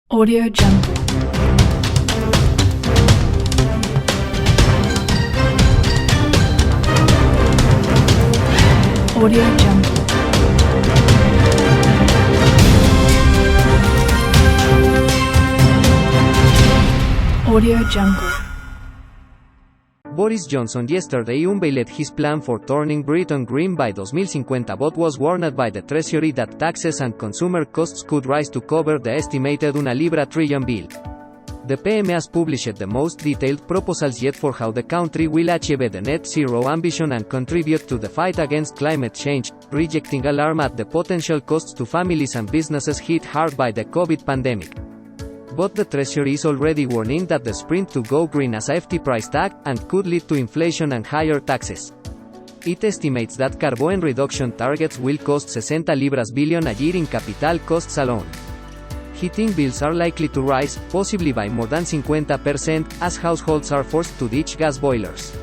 Audio Jungle. Audio Jungle. Audio Jungle. Boris Johnson yesterday unveiled his plan for turning Britain green by 2050 but was warned by the Treasury that taxes and consumer costs could rise to cover the estimated £1 trillion bill. The PM has published the most detailed proposals yet for how the country will achieve the net zero ambition and contribute to the fight against climate change, rejecting alarm at the potential costs to families and businesses hit hard by the COVID pandemic. But the Treasury is already warning that the sprint to go green has a hefty price tag, and could lead to inflation and higher taxes. It estimates that carbon reduction targets will cost 60 libras billion a year in capital costs alone. Heating bills are likely to rise, possibly by more than 50%, as households are forced to ditch gas boilers.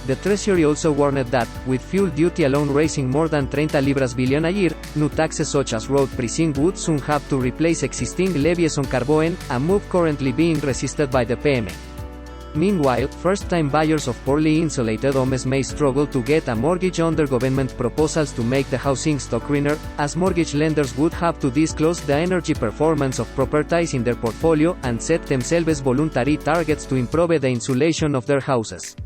The Treasury also warned that, with fuel duty alone raising more than 30 libras billion a year, new taxes such as road pricing would soon have to replace existing levies on carbon, a move currently being resisted by the PM. Meanwhile, first-time buyers of poorly insulated homes may struggle to get a mortgage under government proposals to make the housing stock greener, as mortgage lenders would have to disclose the energy performance of properties in their portfolio and set themselves voluntary targets to improve the insulation of their houses.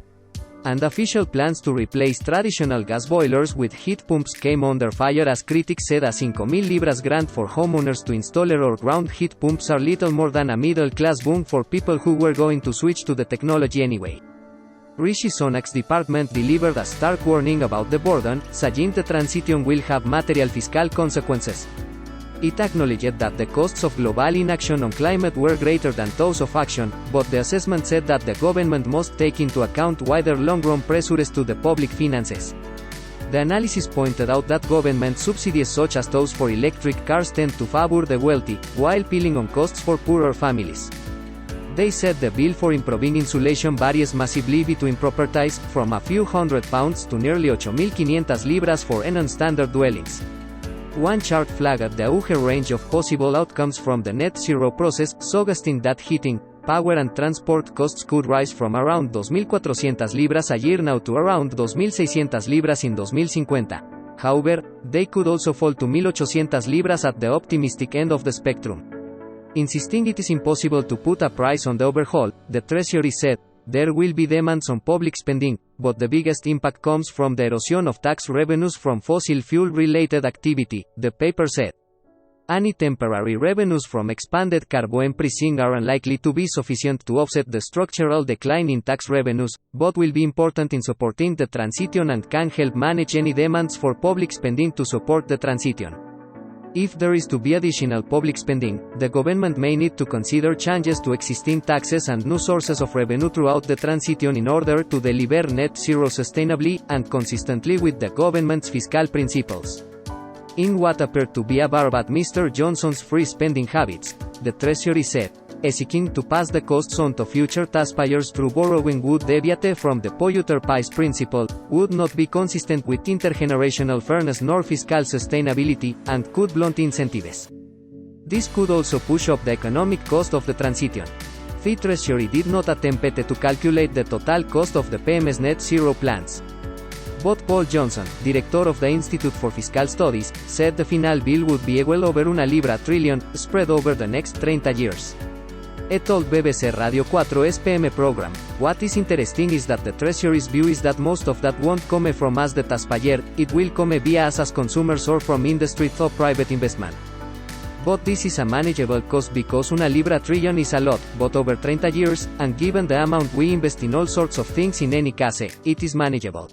And official plans to replace traditional gas boilers with heat pumps came under fire as critics said a 5,000 libras grant for homeowners to install air or ground heat pumps are little more than a middle-class boon for people who were going to switch to the technology anyway. Rishi Sunak's department delivered a stark warning about the burden, saying the transition will have material fiscal consequences. It acknowledged that the costs of global inaction on climate were greater than those of action, but the assessment said that the government must take into account wider long-run pressures to the public finances. The analysis pointed out that government subsidies such as those for electric cars tend to favor the wealthy, while piling on costs for poorer families. They said the bill for improving insulation varies massively between properties, from a few £100 to nearly 8,500 libras for non-standard dwellings. One chart flagged the huge range of possible outcomes from the net zero process, suggesting that heating, power and transport costs could rise from around 2,400 libras a year now to around 2,600 libras in 2050. However, they could also fall to 1,800 libras at the optimistic end of the spectrum. Insisting it is impossible to put a price on the overhaul, the Treasury said, there will be demands on public spending, but the biggest impact comes from the erosion of tax revenues from fossil fuel-related activity, the paper said. Any temporary revenues from expanded carbon pricing are unlikely to be sufficient to offset the structural decline in tax revenues, but will be important in supporting the transition and can help manage any demands for public spending to support the transition. If there is to be additional public spending, the government may need to consider changes to existing taxes and new sources of revenue throughout the transition in order to deliver net zero sustainably and consistently with the government's fiscal principles. In what appeared to be a barb at Mr. Johnson's free spending habits, the Treasury said, seeking to pass the costs on to future taxpayers through borrowing would deviate from the polluter pays principle, would not be consistent with intergenerational fairness nor fiscal sustainability, and could blunt incentives. This could also push up the economic cost of the transition. The Treasury did not attempt to calculate the total cost of the PM's net zero plans. But Paul Johnson, director of the Institute for Fiscal Studies, said the final bill would be well over £1 trillion, spread over the next 30 years. He told BBC Radio 4's PM program, what is interesting is that the Treasury's view is that most of that won't come from us the taxpayer, it will come via us as consumers or from industry through private investment. But this is a manageable cost because £1 trillion is a lot, but over 30 years, and given the amount we invest in all sorts of things in any case, it is manageable.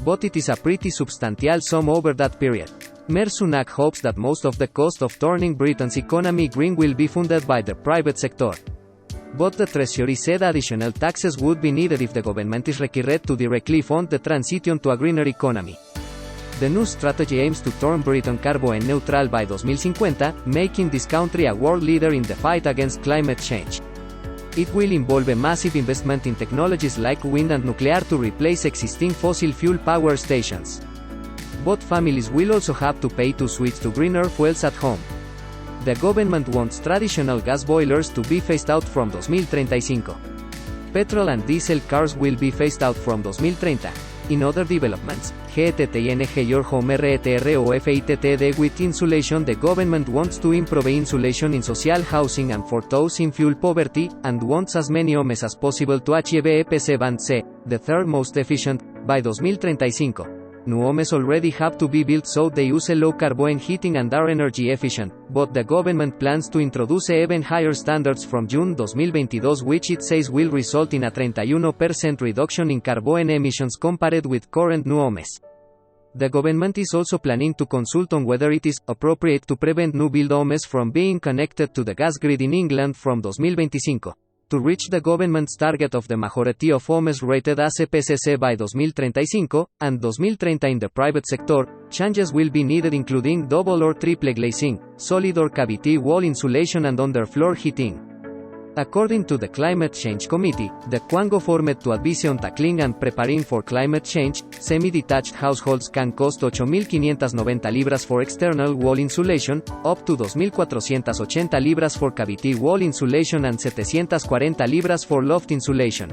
But it is a pretty substantial sum over that period. Mayor Sunak hopes that most of the cost of turning Britain's economy green will be funded by the private sector. But the Treasury said additional taxes would be needed if the government is required to directly fund the transition to a greener economy. The new strategy aims to turn Britain carbon neutral by 2050, making this country a world leader in the fight against climate change. It will involve a massive investment in technologies like wind and nuclear to replace existing fossil fuel power stations. But families will also have to pay to switch to greener fuels at home. the government wants traditional gas boilers to be phased out from 2035. Petrol and diesel cars will be phased out from 2030. In other developments, GETTING Your Home RETROFITTD with insulation. The government wants to improve insulation in social housing and for those in fuel poverty, and wants as many homes as possible to achieve EPC Band C, the third most efficient, by 2035. New homes already have to be built so they use low carbon heating and are energy efficient, but the government plans to introduce even higher standards from June 2022, which it says will result in a 31% reduction in carbon emissions compared with current new homes. The government is also planning to consult on whether it is appropriate to prevent new build homes from being connected to the gas grid in England from 2025. To reach the government's target of the majority of homes rated as EPC by 2035, and 2030 in the private sector, changes will be needed including double or triple glazing, solid or cavity wall insulation and underfloor heating. According to the Climate Change Committee, the Quango formed to advise on tackling and preparing for climate change, semi-detached households can cost 8.590 libras for external wall insulation, up to 2.480 libras for cavity wall insulation and 740 libras for loft insulation.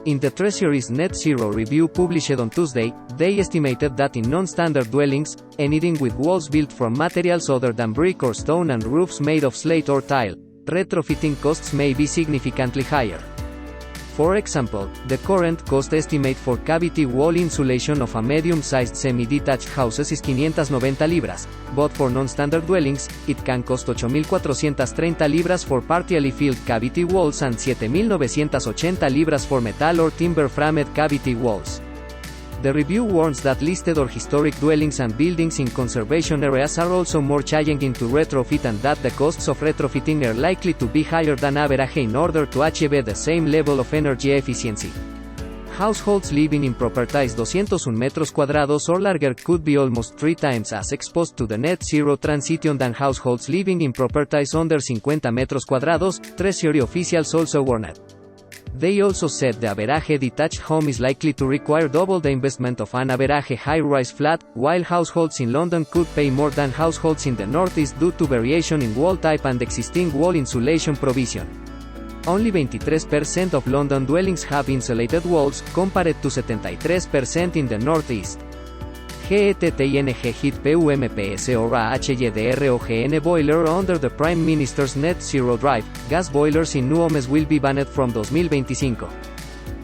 In the Treasury's Net Zero Review published on Tuesday, they estimated that in non-standard dwellings, anything with walls built from materials other than brick or stone and roofs made of slate or tile, retrofitting costs may be significantly higher. For example, the current cost estimate for cavity wall insulation of a medium-sized semi-detached house is 590 libras, but for non-standard dwellings, it can cost 8.430 libras for partially filled cavity walls and 7.980 libras for metal or timber-framed cavity walls. The review warns that listed or historic dwellings and buildings in conservation areas are also more challenging to retrofit and that the costs of retrofitting are likely to be higher than average in order to achieve the same level of energy efficiency. Households living in properties 201 metros cuadrados or larger could be almost 3 times as exposed to the net zero transition than households living in properties under 50 metros cuadrados, Treasury officials also warned. They also said the average detached home is likely to require double the investment of an average high-rise flat, while households in London could pay more than households in the Northeast due to variation in wall type and existing wall insulation provision. Only 23% of London dwellings have insulated walls, compared to 73% in the Northeast. GETTING Heat PUMPS or AHYDROGN boiler under the Prime Minister's Net Zero Drive, gas boilers in new homes will be banned from 2025.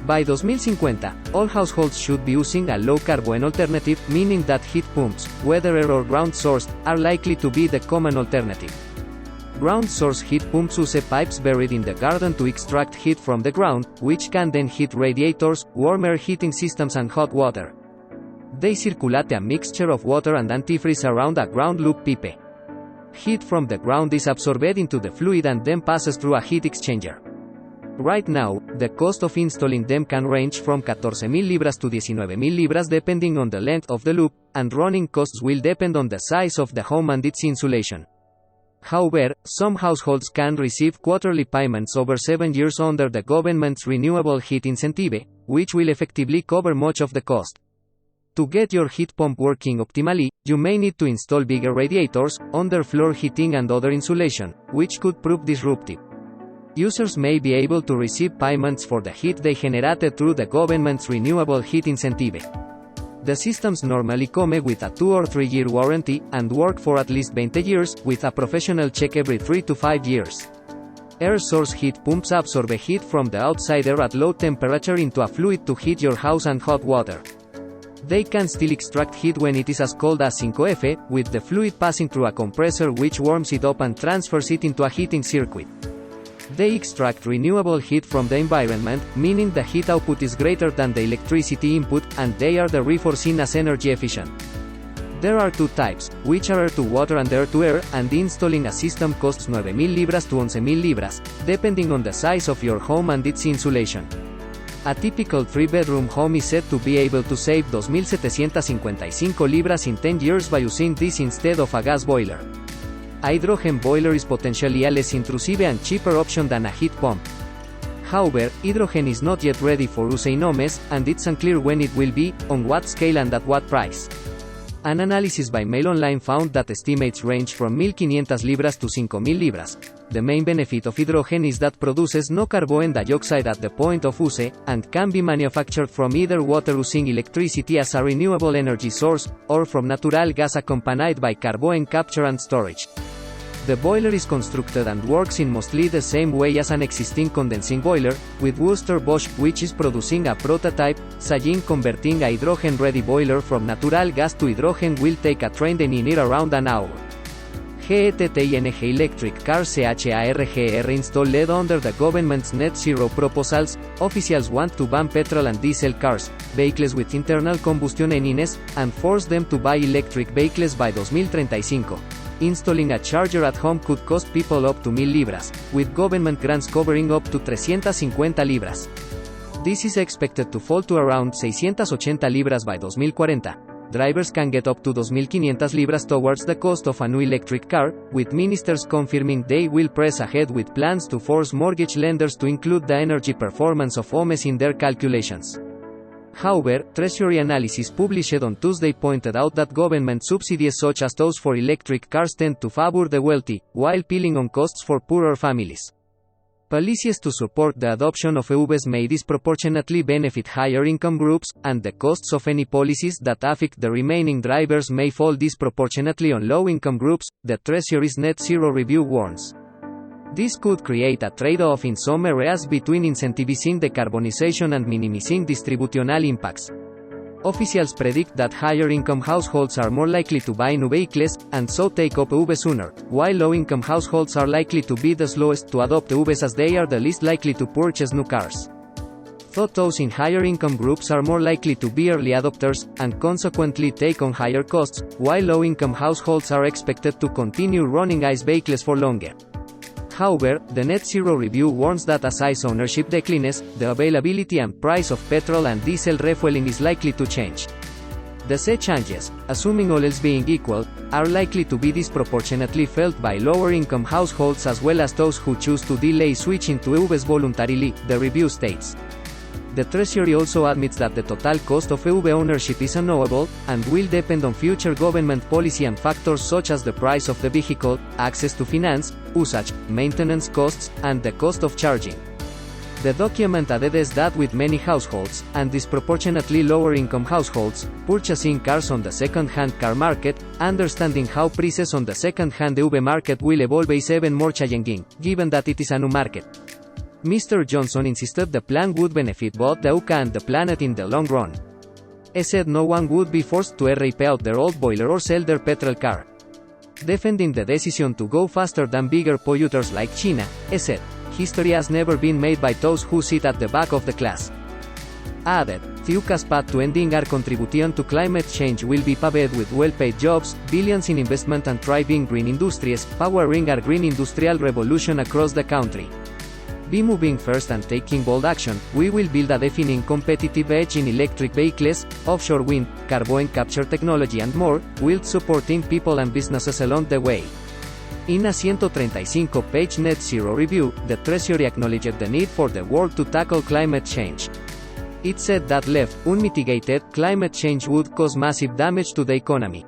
By 2050, all households should be using a low-carbon alternative, meaning that heat pumps, whether air or ground-sourced, are likely to be the common alternative. Ground-source heat pumps use pipes buried in the garden to extract heat from the ground, which can then heat radiators, warm air heating systems and hot water. They circulate a mixture of water and antifreeze around a ground loop pipe. Heat from the ground is absorbed into the fluid and then passes through a heat exchanger. Right now, the cost of installing them can range from 14.000 libras to 19.000 libras depending on the length of the loop, and running costs will depend on the size of the home and its insulation. However, some households can receive quarterly payments over 7 years under the government's renewable heat incentive, which will effectively cover much of the cost. To get your heat pump working optimally, you may need to install bigger radiators, underfloor heating and other insulation, which could prove disruptive. Users may be able to receive payments for the heat they generated through the government's renewable heat incentive. The systems normally come with a 2 or 3 year warranty, and work for at least 20 years, with a professional check every 3 to 5 years. Air source heat pumps absorb heat from the outside air at low temperature into a fluid to heat your house and hot water. They can still extract heat when it is as cold as 5F, with the fluid passing through a compressor which warms it up and transfers it into a heating circuit. They extract renewable heat from the environment, meaning the heat output is greater than the electricity input, and they are therefore seen as energy efficient. There are 2 types, which are air to water and air to air, and installing a system costs 9.000 libras to 11.000 libras, depending on the size of your home and its insulation. A typical 3-bedroom home is said to be able to save 2.755 libras in 10 years by using this instead of a gas boiler. A hydrogen boiler is potentially a less intrusive and cheaper option than a heat pump. However, hydrogen is not yet ready for use in homes, and it's unclear when it will be, on what scale and at what price. An analysis by Mail Online found that estimates range from 1.500 libras to 5.000 libras. The main benefit of hydrogen is that produces no carbon dioxide at the point of use, and can be manufactured from either water using electricity as a renewable energy source, or from natural gas accompanied by carbon capture and storage. The boiler is constructed and works in mostly the same way as an existing condensing boiler, with Worcester-Bosch, which is producing a prototype, saying converting a hydrogen-ready boiler from natural gas to hydrogen will take a train in around an hour. GETTING electric cars CHARGR installed under the government's net zero proposals. Officials want to ban petrol and diesel cars, vehicles with internal combustion engines, and force them to buy electric vehicles by 2035. Installing a charger at home could cost people up to 1.000 libras, with government grants covering up to 350 libras. This is expected to fall to around 680 libras by 2040. Drivers can get up to 2.500 libras towards the cost of a new electric car, with ministers confirming they will press ahead with plans to force mortgage lenders to include the energy performance of homes in their calculations. However, Treasury analysis published on Tuesday pointed out that government subsidies such as those for electric cars tend to favor the wealthy, while piling on costs for poorer families. Policies to support the adoption of EVs may disproportionately benefit higher income groups, and the costs of any policies that affect the remaining drivers may fall disproportionately on low-income groups, the Treasury's Net Zero Review warns. This could create a trade-off in some areas between incentivizing decarbonization and minimizing distributional impacts. Officials predict that higher-income households are more likely to buy new vehicles, and so take up EVs sooner, while low-income households are likely to be the slowest to adopt EVs as they are the least likely to purchase new cars. Those in higher-income groups are more likely to be early adopters, and consequently take on higher costs, while low-income households are expected to continue running ICE vehicles for longer. However, the Net Zero Review warns that as ICE ownership declines, the availability and price of petrol and diesel refueling is likely to change. The said changes, assuming all else being equal, are likely to be disproportionately felt by lower-income households as well as those who choose to delay switching to EVs voluntarily, the review states. The Treasury also admits that the total cost of EV ownership is unknowable, and will depend on future government policy and factors such as the price of the vehicle, access to finance, usage, maintenance costs, and the cost of charging. The document adds that with many households, and disproportionately lower-income households, purchasing cars on the second-hand car market, understanding how prices on the second-hand EV market will evolve is even more challenging, given that it is a new market. Mr. Johnson insisted the plan would benefit both the UK and the planet in the long run. He said no one would be forced to rip out their old boiler or sell their petrol car. Defending the decision to go faster than bigger polluters like China, he said, history has never been made by those who sit at the back of the class. Added, the UK's path to ending our contribution to climate change will be paved with well-paid jobs, billions in investment and thriving green industries, powering our green industrial revolution across the country. By moving first and taking bold action, we will build a defining competitive edge in electric vehicles, offshore wind, carbon capture technology and more, while supporting people and businesses along the way. In a 135-page net zero review, the Treasury acknowledged the need for the world to tackle climate change. It said that left unmitigated, climate change would cause massive damage to the economy.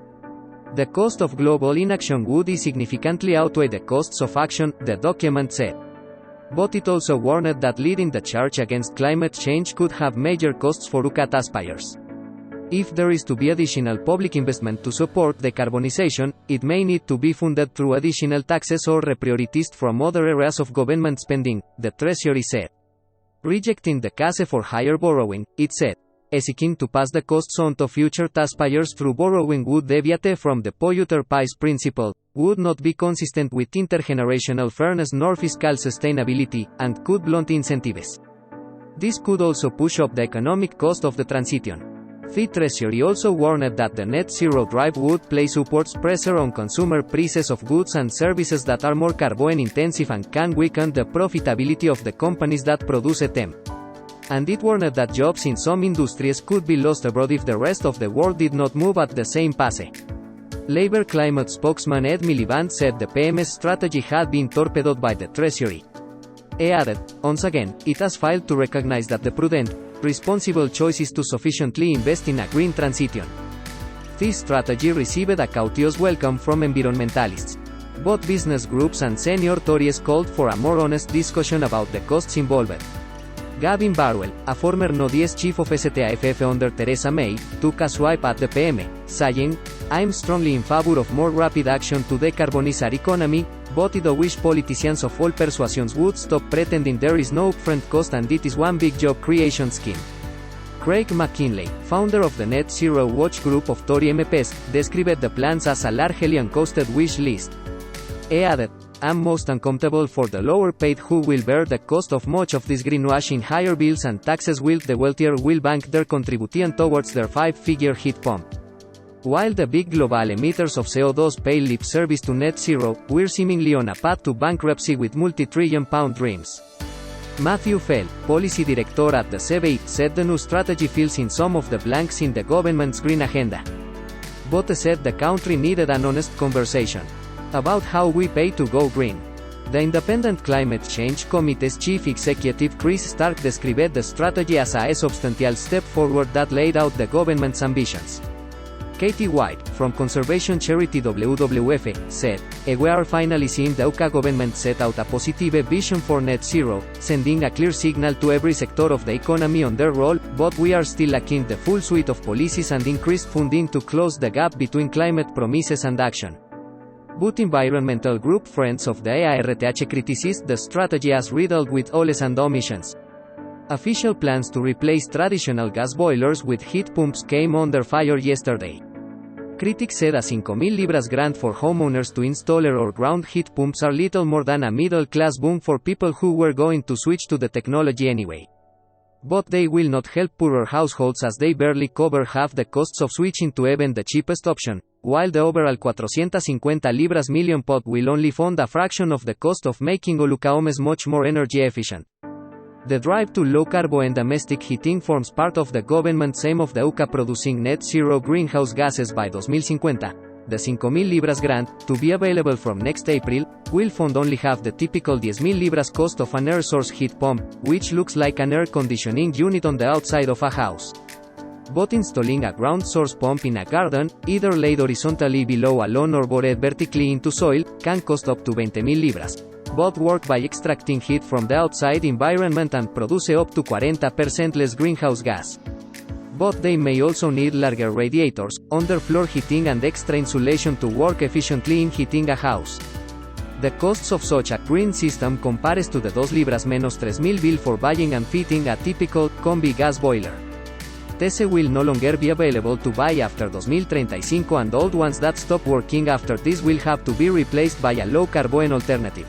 The cost of global inaction would significantly outweigh the costs of action, the document said. But it also warned that leading the charge against climate change could have major costs for UK taxpayers. If there is to be additional public investment to support decarbonization, it may need to be funded through additional taxes or reprioritized from other areas of government spending, the Treasury said. Rejecting the case for higher borrowing, it said, seeking to pass the costs on to future taxpayers through borrowing would deviate from the polluter pays principle, would not be consistent with intergenerational fairness nor fiscal sustainability, and could blunt incentives. This could also push up the economic cost of the transition. The Treasury also warned that the net zero drive would place upward pressure on consumer prices of goods and services that are more carbon intensive and can weaken the profitability of the companies that produce them. And it warned that jobs in some industries could be lost abroad if the rest of the world did not move at the same pace. Labour climate spokesman Ed Miliband said the PM's strategy had been torpedoed by the Treasury. He added, once again, it has failed to recognize that the prudent, responsible choice is to sufficiently invest in a green transition. This strategy received a courteous welcome from environmentalists. Both business groups and senior Tories called for a more honest discussion about the costs involved. Gavin Barwell, a former No-10 chief of STAFF under Theresa May, took a swipe at the PM, saying, "I'm strongly in favor of more rapid action to decarbonize our economy, but I wish politicians of all persuasions would stop pretending there is no upfront cost and it is one big job creation scheme." Craig McKinley, founder of the Net Zero Watch group of Tory MPs, described the plans as a largely uncosted wish list. He added, "I'm most uncomfortable for the lower paid who will bear the cost of much of this greenwashing higher bills and taxes while the wealthier will bank their contribution towards their five-figure heat pump." While the big global emitters of CO2 pay lip service to net zero, we're seemingly on a path to bankruptcy with multi-trillion-pound dreams. Matthew Fell, policy director at the CBI, said the new strategy fills in some of the blanks in the government's green agenda. But said the country needed an honest conversation about how we pay to go green. The Independent Climate Change Committee's chief executive Chris Stark described the strategy as a substantial step forward that laid out the government's ambitions. Katie White, from conservation charity WWF, said, "We are finally seeing the UK government set out a positive vision for net zero, sending a clear signal to every sector of the economy on their role, but we are still lacking the full suite of policies and increased funding to close the gap between climate promises and action." But environmental group Friends of the ARTH criticized the strategy as riddled with holes and omissions. Official plans to replace traditional gas boilers with heat pumps came under fire yesterday. Critics said a 5,000 libras grant for homeowners to install air or ground heat pumps are little more than a middle-class boom for people who were going to switch to the technology anyway. But they will not help poorer households as they barely cover half the costs of switching to even the cheapest option, while the overall 450 libras million pot will only fund a fraction of the cost of making Oluca homes much more energy efficient. The drive to low-carbon domestic heating forms part of the government's aim of the UK producing net zero greenhouse gases by 2050. The 5,000 libras grant, to be available from next April, will fund only half the typical 10,000 libras cost of an air source heat pump, which looks like an air conditioning unit on the outside of a house. But installing a ground source pump in a garden, either laid horizontally below a lawn or bored vertically into soil, can cost up to 20,000 libras. Both work by extracting heat from the outside environment and produce up to 40% less greenhouse gas. But they may also need larger radiators, underfloor heating and extra insulation to work efficiently in heating a house. The costs of such a green system compares to the 2 libras menos 3,000 bill for buying and fitting a typical, combi gas boiler. These will no longer be available to buy after 2035 and old ones that stop working after this will have to be replaced by a low-carbon alternative.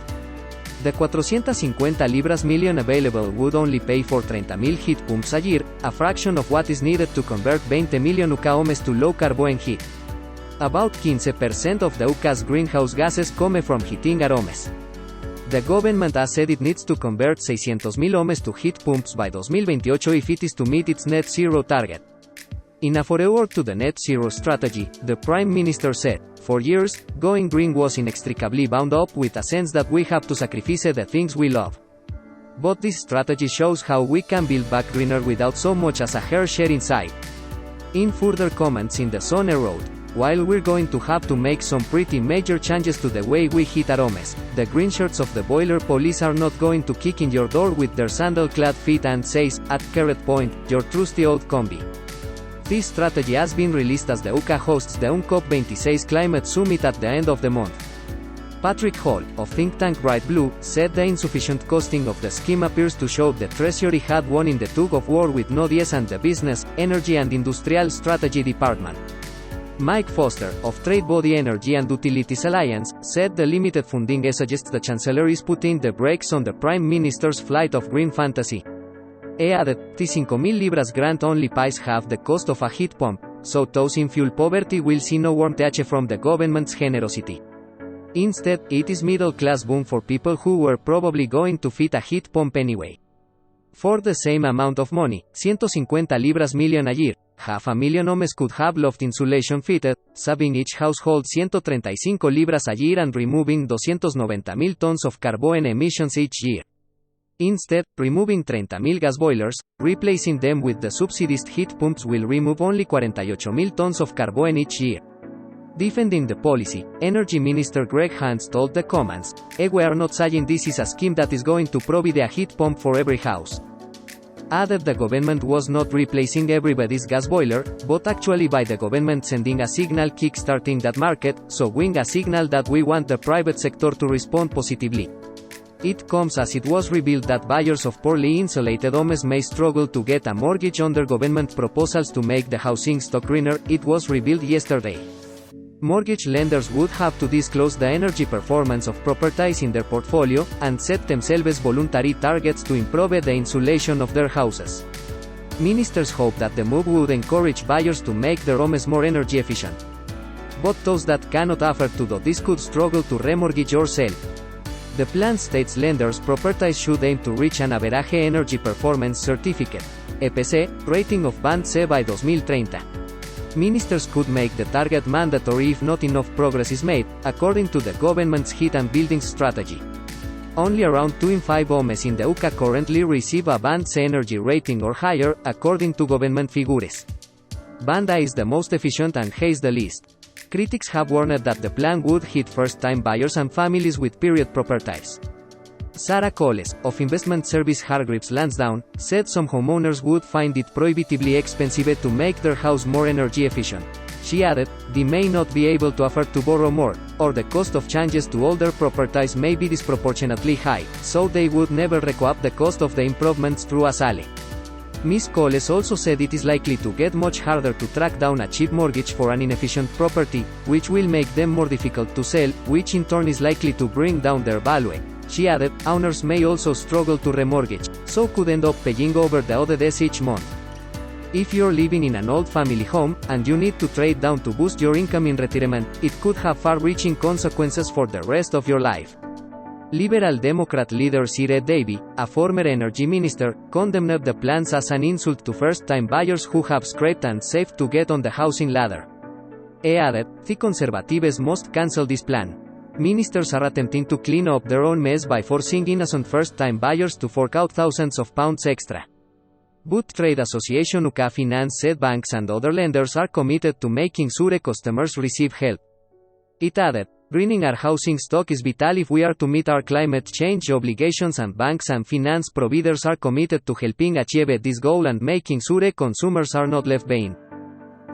The 450 libras million available would only pay for 30,000 heat pumps a year, a fraction of what is needed to convert 20 million UK homes to low-carbon heat. About 15% of the UK's greenhouse gases come from heating our homes. The government has said it needs to convert 600,000 homes to heat pumps by 2028 if it is to meet its net zero target. In a foreword to the net zero strategy, the Prime Minister said, "For years, going green was inextricably bound up with a sense that we have to sacrifice the things we love. But this strategy shows how we can build back greener without so much as a hair share inside." In further comments in the Sun wrote, "While we're going to have to make some pretty major changes to the way we heat our homes, the green shirts of the boiler police are not going to kick in your door with their sandal-clad feet and says, at carrot point, your trusty old combi." This strategy has been released as the UK hosts the COP26 climate summit at the end of the month. Patrick Hall, of think tank Bright Blue, said the insufficient costing of the scheme appears to show the Treasury had won in the tug-of-war with No-10 and the Business, Energy and Industrial Strategy Department. Mike Foster, of trade body Energy and Utilities Alliance, said the limited funding suggests the Chancellor is putting the brakes on the Prime Minister's flight of green fantasy. He added, "The 5,000 libras grant only pays half the cost of a heat pump, so those in fuel poverty will see no warmth from the government's generosity. Instead, it is middle-class boom for people who were probably going to fit a heat pump anyway. For the same amount of money, 150 libras million a year, 500,000 homes could have loft insulation fitted, saving each household 135 libras a year and removing 290,000 tons of carbon emissions each year. Instead, removing 30,000 gas boilers, replacing them with the subsidized heat pumps will remove only 48,000 tons of carbon each year. Defending the policy, Energy Minister Greg Hunt told the Commons, "We are not saying this is a scheme that is going to provide a heat pump for every house." Added the government was not replacing everybody's gas boiler, but actually by the government sending a signal kickstarting that market, sowing a signal that we want the private sector to respond positively. It comes as it was revealed that buyers of poorly insulated homes may struggle to get a mortgage under government proposals to make the housing stock greener. It was revealed yesterday. Mortgage lenders would have to disclose the energy performance of properties in their portfolio, and set themselves voluntary targets to improve the insulation of their houses. Ministers hope that the move would encourage buyers to make their homes more energy efficient. But those that cannot afford to do this could struggle to remortgage or sell. The plan states lenders' properties should aim to reach an average energy performance certificate (EPC) rating of Band C by 2030. Ministers could make the target mandatory if not enough progress is made, according to the government's heat and buildings strategy. Only around 2 in 5 homes in the UK currently receive a Band C energy rating or higher, according to government figures. Band A is the most efficient and has the least. Critics have warned that the plan would hit first-time buyers and families with period properties. Sarah Coles, of investment service Hargreaves Lansdowne, said some homeowners would find it prohibitively expensive to make their house more energy efficient. She added, "They may not be able to afford to borrow more, or the cost of changes to older properties may be disproportionately high, so they would never recoup the cost of the improvements through a sale." Ms. Coles also said it is likely to get much harder to track down a cheap mortgage for an inefficient property, which will make them more difficult to sell, which in turn is likely to bring down their value. She added, "Owners may also struggle to remortgage, so could end up paying over the odds each month. If you're living in an old family home, and you need to trade down to boost your income in retirement, it could have far-reaching consequences for the rest of your life." Liberal Democrat leader Sir Davey, a former energy minister, condemned the plans as an insult to first-time buyers who have scraped and saved to get on the housing ladder. He added, "The Conservatives must cancel this plan. Ministers are attempting to clean up their own mess by forcing innocent first-time buyers to fork out thousands of pounds extra." But Trade Association UK Finance said banks and other lenders are committed to making sure customers receive help. It added, "Greening our housing stock is vital if we are to meet our climate change obligations, and banks and finance providers are committed to helping achieve this goal and making sure consumers are not left behind."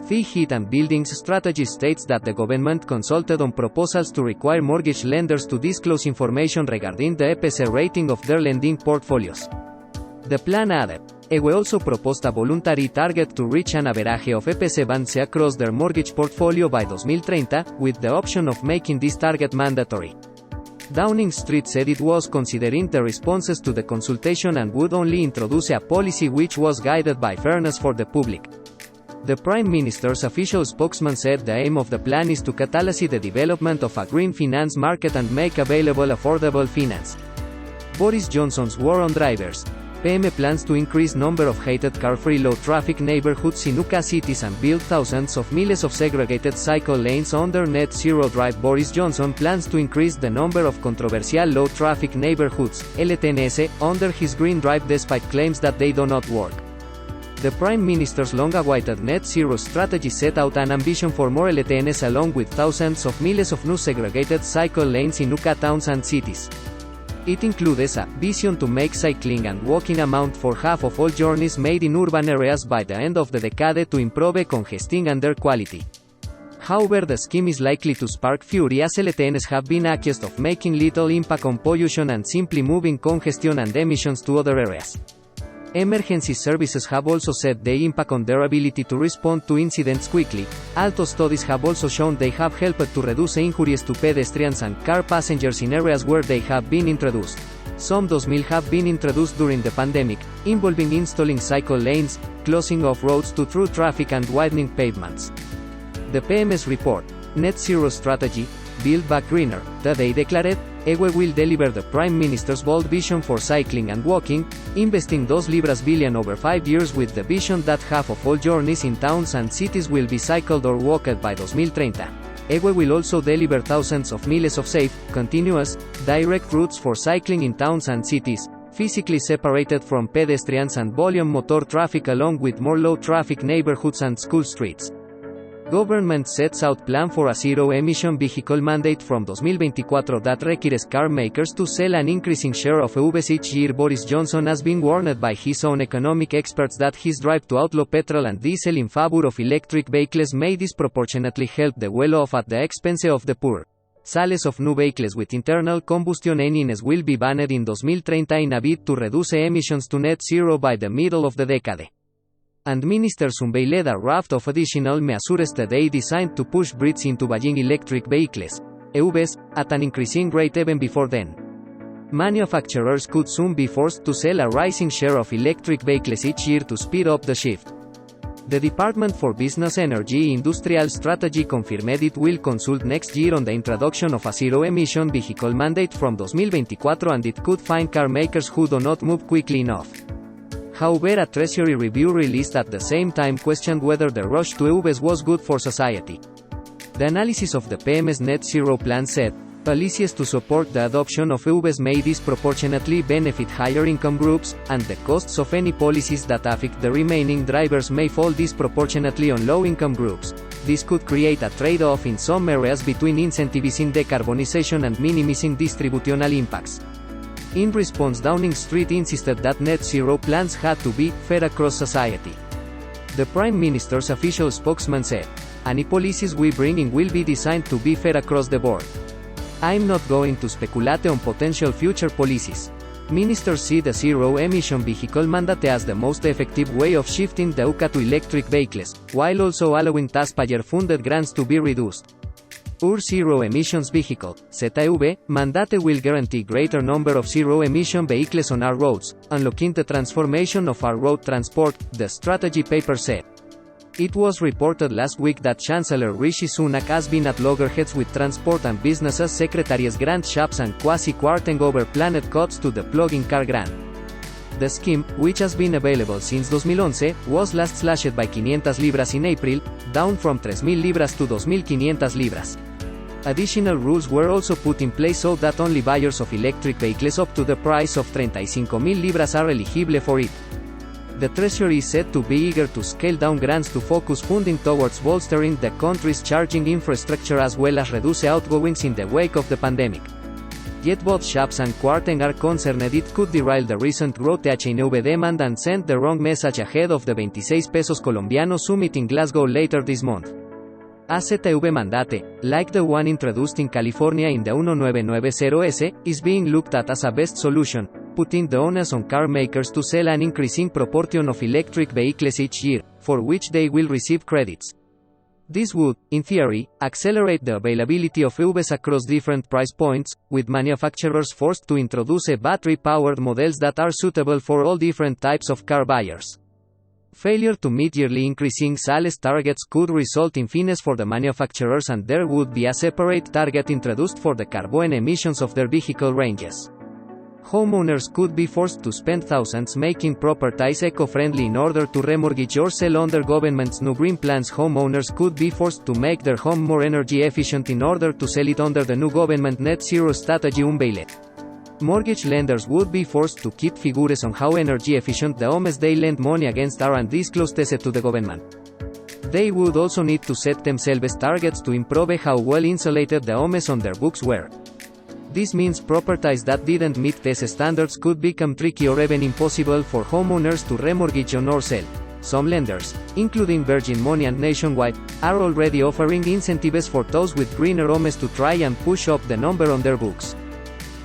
The Heat and Buildings Strategy states that the government consulted on proposals to require mortgage lenders to disclose information regarding the EPC rating of their lending portfolios. The plan added, "We also proposed a voluntary target to reach an average of EPC Band C across their mortgage portfolio by 2030, with the option of making this target mandatory." Downing Street said it was considering the responses to the consultation and would only introduce a policy which was guided by fairness for the public. The Prime Minister's official spokesman said the aim of the plan is to catalyze the development of a green finance market and make available affordable finance. Boris Johnson's war on drivers. PM plans to increase number of hated car-free low-traffic neighborhoods in UK cities and build thousands of miles of segregated cycle lanes under Net Zero Drive. Boris Johnson plans to increase the number of controversial low-traffic neighborhoods, LTNs, under his Green Drive despite claims that they do not work. The Prime Minister's long-awaited net zero strategy set out an ambition for more LTNs along with thousands of miles of new segregated cycle lanes in UK towns and cities. It includes a vision to make cycling and walking amount for half of all journeys made in urban areas by the end of the decade to improve congestion and air quality. However, the scheme is likely to spark fury as LTNs have been accused of making little impact on pollution and simply moving congestion and emissions to other areas. Emergency services have also said they impact on their ability to respond to incidents quickly, although studies have also shown they have helped to reduce injuries to pedestrians and car passengers in areas where they have been introduced. Some 2,000 have been introduced during the pandemic, involving installing cycle lanes, closing off roads to through traffic and widening pavements. The PM's report, Net Zero Strategy, Build Back Greener, that they declared, "We will deliver the Prime Minister's bold vision for cycling and walking, investing $2 billion over 5 years with the vision that half of all journeys in towns and cities will be cycled or walked by 2030. We will also deliver thousands of miles of safe, continuous, direct routes for cycling in towns and cities, physically separated from pedestrians and volume motor traffic along with more low-traffic neighborhoods and school streets. Government sets out plan for a zero-emission vehicle mandate from 2024 that requires car makers to sell an increasing share of EVs each year. Boris Johnson has been warned by his own economic experts that his drive to outlaw petrol and diesel in favor of electric vehicles may disproportionately help the well-off at the expense of the poor. Sales of new vehicles with internal combustion engines will be banned in 2030 in a bid to reduce emissions to net zero by the middle of the decade. And ministers unveiled a raft of additional measures today designed to push Brits into buying electric vehicles, EVs, at an increasing rate even before then. Manufacturers could soon be forced to sell a rising share of electric vehicles each year to speed up the shift. The Department for Business Energy Industrial Strategy confirmed it will consult next year on the introduction of a zero-emission vehicle mandate from 2024 and it could find car makers who do not move quickly enough. However, a Treasury review released at the same time questioned whether the rush to EVs was good for society. The analysis of the PM's net zero plan said, policies to support the adoption of EVs may disproportionately benefit higher income groups, and the costs of any policies that affect the remaining drivers may fall disproportionately on low-income groups. This could create a trade-off in some areas between incentivizing decarbonization and minimizing distributional impacts. In response, Downing Street insisted that net zero plans had to be fair across society. The Prime Minister's official spokesman said, "Any policies we bring in will be designed to be fair across the board. I'm not going to speculate on potential future policies." Ministers see the zero-emission vehicle mandate as the most effective way of shifting the UK to electric vehicles, while also allowing taxpayer-funded grants to be reduced. Our zero-emissions vehicle, ZEV, mandate will guarantee greater number of zero-emission vehicles on our roads, unlocking the transformation of our road transport, the strategy paper said. It was reported last week that Chancellor Rishi Sunak has been at loggerheads with transport and businesses secretaries grant shops and quasi-quartering over planned cuts to the plug-in car grant. The scheme, which has been available since 2011, was last slashed by 500 libras in April, down from 3,000 libras to 2,500 libras. Additional rules were also put in place so that only buyers of electric vehicles up to the price of 35,000 libras are eligible for it. The Treasury is said to be eager to scale down grants to focus funding towards bolstering the country's charging infrastructure as well as reduce outgoings in the wake of the pandemic. Yet both shops and quartering are concerned it could derail the recent growth in EV demand and send the wrong message ahead of the 26 pesos colombiano summit in Glasgow later this month. A ZEV mandate, like the one introduced in California in the 1990S, is being looked at as a best solution, putting the onus on car makers to sell an increasing proportion of electric vehicles each year, for which they will receive credits. This would, in theory, accelerate the availability of EVs across different price points, with manufacturers forced to introduce battery-powered models that are suitable for all different types of car buyers. Failure to meet yearly increasing sales targets could result in fines for the manufacturers and there would be a separate target introduced for the carbon emissions of their vehicle ranges. Homeowners could be forced to spend thousands making properties eco-friendly in order to remortgage or sell under government's new green plans. Homeowners could be forced to make their home more energy efficient in order to sell it under the new government net zero strategy unveiled. Mortgage lenders would be forced to keep figures on how energy efficient the homes they lend money against are and disclose this to the government. They would also need to set themselves targets to improve how well insulated the homes on their books were. This means properties that didn't meet these standards could become tricky or even impossible for homeowners to remortgage on or sell. Some lenders, including Virgin Money and Nationwide, are already offering incentives for those with greener homes to try and push up the number on their books.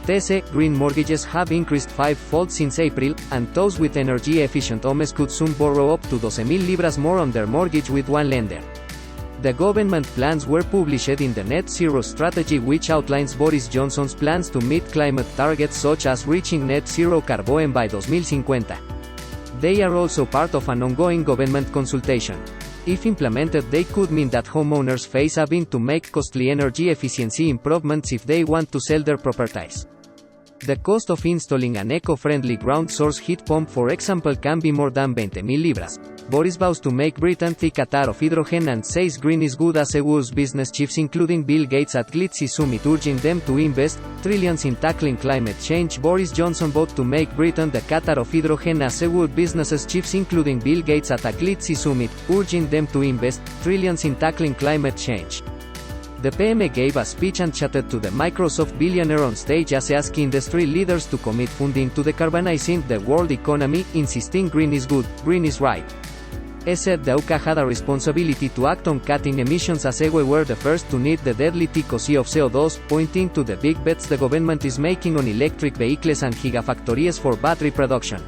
These green mortgages have increased five-fold since April, and those with energy-efficient homes could soon borrow up to 12,000 libras more on their mortgage with one lender. The government plans were published in the Net Zero Strategy, which outlines Boris Johnson's plans to meet climate targets such as reaching net zero carbon by 2050. They are also part of an ongoing government consultation. If implemented, they could mean that homeowners face having to make costly energy efficiency improvements if they want to sell their properties. The cost of installing an eco-friendly ground source heat pump, for example, can be more than 20,000 libras. Boris vows to make Britain the Qatar of hydrogen and says green is good, assures business chiefs including Bill Gates at Glitzy Summit, urging them to invest trillions in tackling climate change. Boris Johnson vowed to make Britain the Qatar of hydrogen, assured business chiefs including Bill Gates at a Glitzy Summit, urging them to invest trillions in tackling climate change. The PM gave a speech and chatted to the Microsoft billionaire on stage as asking industry leaders to commit funding to decarbonizing the world economy, insisting green is good, green is right. He said the UK had a responsibility to act on cutting emissions as we were the first to need the deadly TCO of CO2, pointing to the big bets the government is making on electric vehicles and gigafactories for battery production.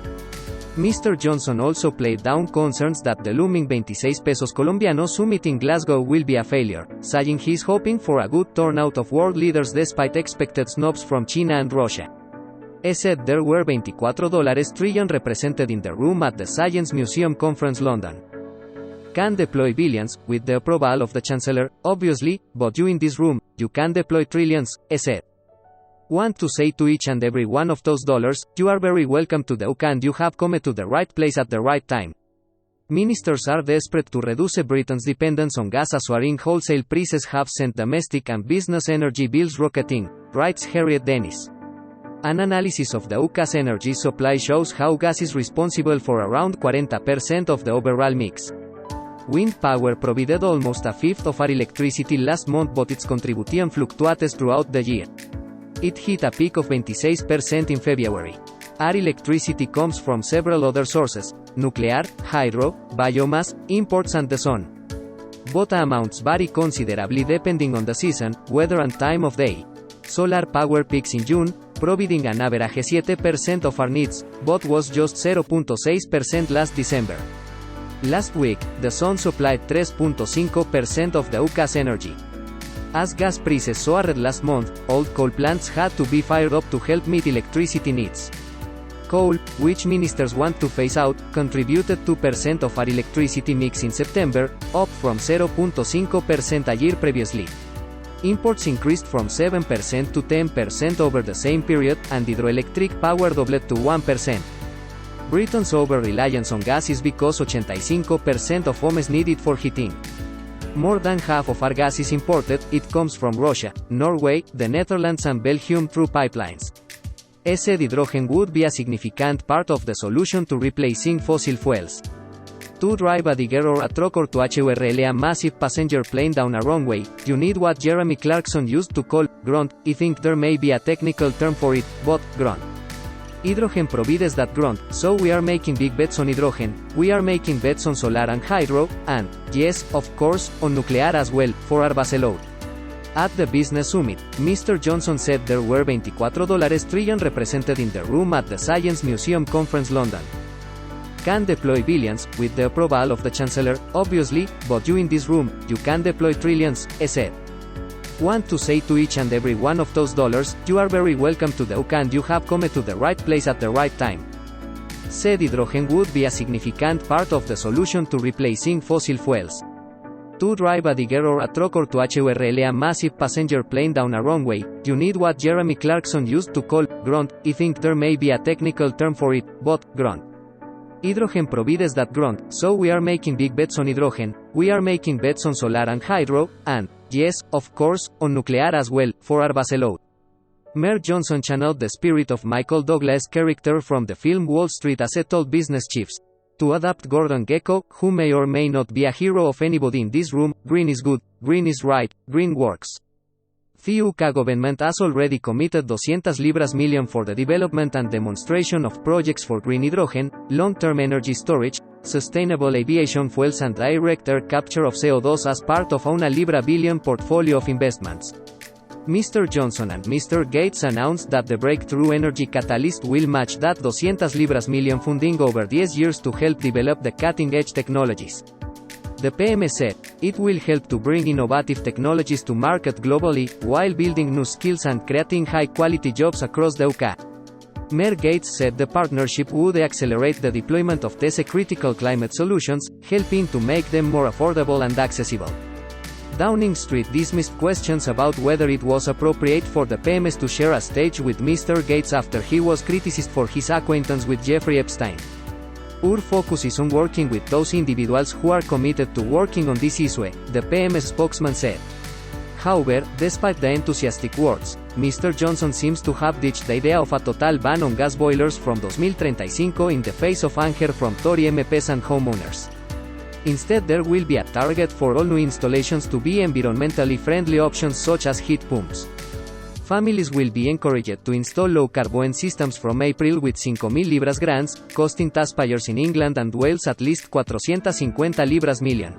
Mr. Johnson also played down concerns that the looming 26 pesos colombiano summit in Glasgow will be a failure, saying he's hoping for a good turnout of world leaders despite expected snubs from China and Russia. He said there were $24 trillion represented in the room at the Science Museum Conference London. Can deploy billions, with the approval of the Chancellor, obviously, but you in this room, you can deploy trillions, he said. Want to say to each and every one of those dollars, you are very welcome to the UK and you have come to the right place at the right time. Ministers are desperate to reduce Britain's dependence on gas as soaring wholesale prices have sent domestic and business energy bills rocketing, writes Harriet Dennis. An analysis of the UK's energy supply shows how gas is responsible for around 40% of the overall mix. Wind power provided almost a fifth of our electricity last month, but its contribution fluctuates throughout the year. It hit a peak of 26% in February. Our electricity comes from several other sources: nuclear, hydro, biomass, imports and the sun. Both amounts vary considerably depending on the season, weather and time of day. Solar power peaks in June, providing an average 7% of our needs, but was just 0.6% last December. Last week, the sun supplied 3.5% of the UK's energy. As gas prices soared last month, old coal plants had to be fired up to help meet electricity needs. Coal, which ministers want to phase out, contributed 2% of our electricity mix in September, up from 0.5% a year previously. Imports increased from 7% to 10% over the same period, and hydroelectric power doubled to 1%. Britain's over-reliance on gas is because 85% of homes need it for heating. More than half of our gas is imported. It comes from Russia, Norway, the Netherlands and Belgium through pipelines. He said hydrogen would be a significant part of the solution to replacing fossil fuels. To drive a digger or a truck or to HRL a massive passenger plane down a runway, you need what Jeremy Clarkson used to call grunt. I think there may be a technical term for it, but grunt. Hydrogen provides that grunt, so we are making big bets on hydrogen, we are making bets on solar and hydro, and, yes, of course, on nuclear as well, for our baseload. At the business summit, Mr. Johnson said there were $24 trillion represented in the room at the Science Museum Conference London. Can deploy billions, with the approval of the Chancellor, obviously, but you in this room, you can deploy trillions, he said. Want to say to each and every one of those dollars, you are very welcome to the UK and you have come to the right place at the right time. Said hydrogen would be a significant part of the solution to replacing fossil fuels. To drive a digger or a truck or to HRL a massive passenger plane down a runway, you need what Jeremy Clarkson used to call grunt. I think there may be a technical term for it, but grunt. Hydrogen provides that grunt, so we are making big bets on hydrogen, we are making bets on solar and hydro, and, yes, of course, on nuclear as well, for our baseload. Mayor Johnson channeled the spirit of Michael Douglas' character from the film Wall Street as he told business chiefs. To adapt Gordon Gekko, who may or may not be a hero of anybody in this room, green is good, green is right, green works. The UK government has already committed 200 libras million for the development and demonstration of projects for green hydrogen, long-term energy storage, sustainable aviation fuels and direct air capture of CO2 as part of a libra billion portfolio of investments. Mr. Johnson and Mr. Gates announced that the Breakthrough Energy Catalyst will match that 200 libras million funding over 10 years to help develop the cutting-edge technologies. The PM said, it will help to bring innovative technologies to market globally, while building new skills and creating high-quality jobs across the UK. Mayor Gates said the partnership would accelerate the deployment of these critical climate solutions, helping to make them more affordable and accessible. Downing Street dismissed questions about whether it was appropriate for the PMS to share a stage with Mr. Gates after he was criticized for his acquaintance with Jeffrey Epstein. Our focus is on working with those individuals who are committed to working on this issue, the PMS spokesman said. However, despite the enthusiastic words, Mr. Johnson seems to have ditched the idea of a total ban on gas boilers from 2035 in the face of anger from Tory MPs and homeowners. Instead, there will be a target for all new installations to be environmentally friendly options such as heat pumps. Families will be encouraged to install low-carbon systems from April with 5,000 libras grants, costing taxpayers in England and Wales at least 450 libras million.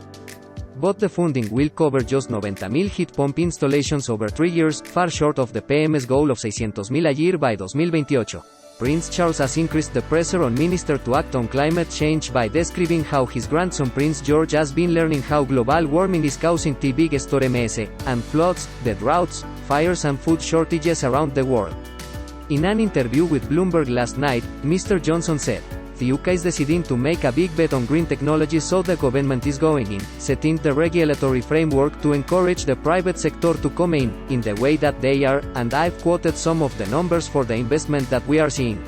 But the funding will cover just 90,000 heat pump installations over 3 years, far short of the PM's goal of 600,000 a year by 2028. Prince Charles has increased the pressure on minister to act on climate change by describing how his grandson Prince George has been learning how global warming is causing the big storm and floods, the droughts, fires and food shortages around the world. In an interview with Bloomberg last night, Mr. Johnson said, "The UK is deciding to make a big bet on green technology, so the government is going in, setting the regulatory framework to encourage the private sector to come in the way that they are, and I've quoted some of the numbers for the investment that we are seeing.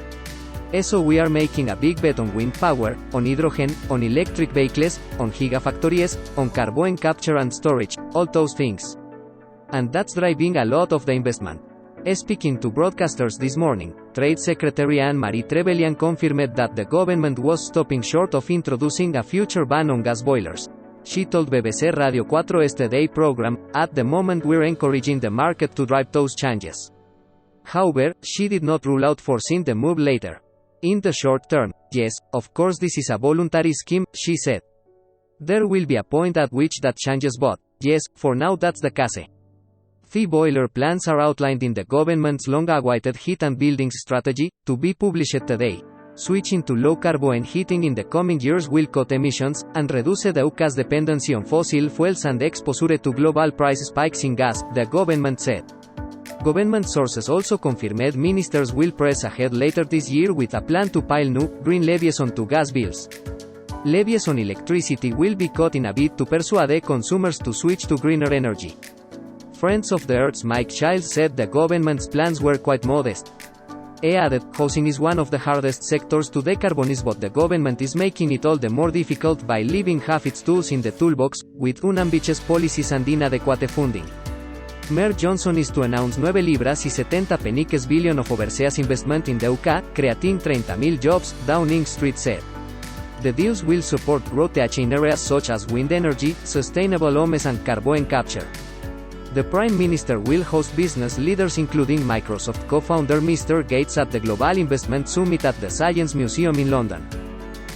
So we are making a big bet on wind power, on hydrogen, on electric vehicles, on gigafactories, on carbon capture and storage, all those things. And that's driving a lot of the investment." Speaking to broadcasters this morning, Trade Secretary Anne-Marie Trevelyan confirmed that the government was stopping short of introducing a future ban on gas boilers. She told BBC Radio 4 Yesterday program, "At the moment we're encouraging the market to drive those changes." However, she did not rule out forcing the move later. "In the short term, yes, of course this is a voluntary scheme," she said. "There will be a point at which that changes, but, yes, for now that's the case." The boiler plans are outlined in the government's long-awaited heat and buildings strategy, to be published today. Switching to low-carbon heating in the coming years will cut emissions, and reduce the UK's dependency on fossil fuels and exposure to global price spikes in gas, the government said. Government sources also confirmed ministers will press ahead later this year with a plan to pile new, green levies onto gas bills. Levies on electricity will be cut in a bid to persuade consumers to switch to greener energy. Friends of the Earth's Mike Childs said the government's plans were quite modest. He added, "Housing is one of the hardest sectors to decarbonize, but the government is making it all the more difficult by leaving half its tools in the toolbox, with unambitious policies and inadequate funding." Mayor Johnson is to announce 9 libras y 70 peniques billion of overseas investment in the UK, creating 30,000 jobs, Downing Street said. The deals will support growth in areas such as wind energy, sustainable homes and carbon capture. The Prime Minister will host business leaders including Microsoft co-founder Mr. Gates at the Global Investment Summit at the Science Museum in London.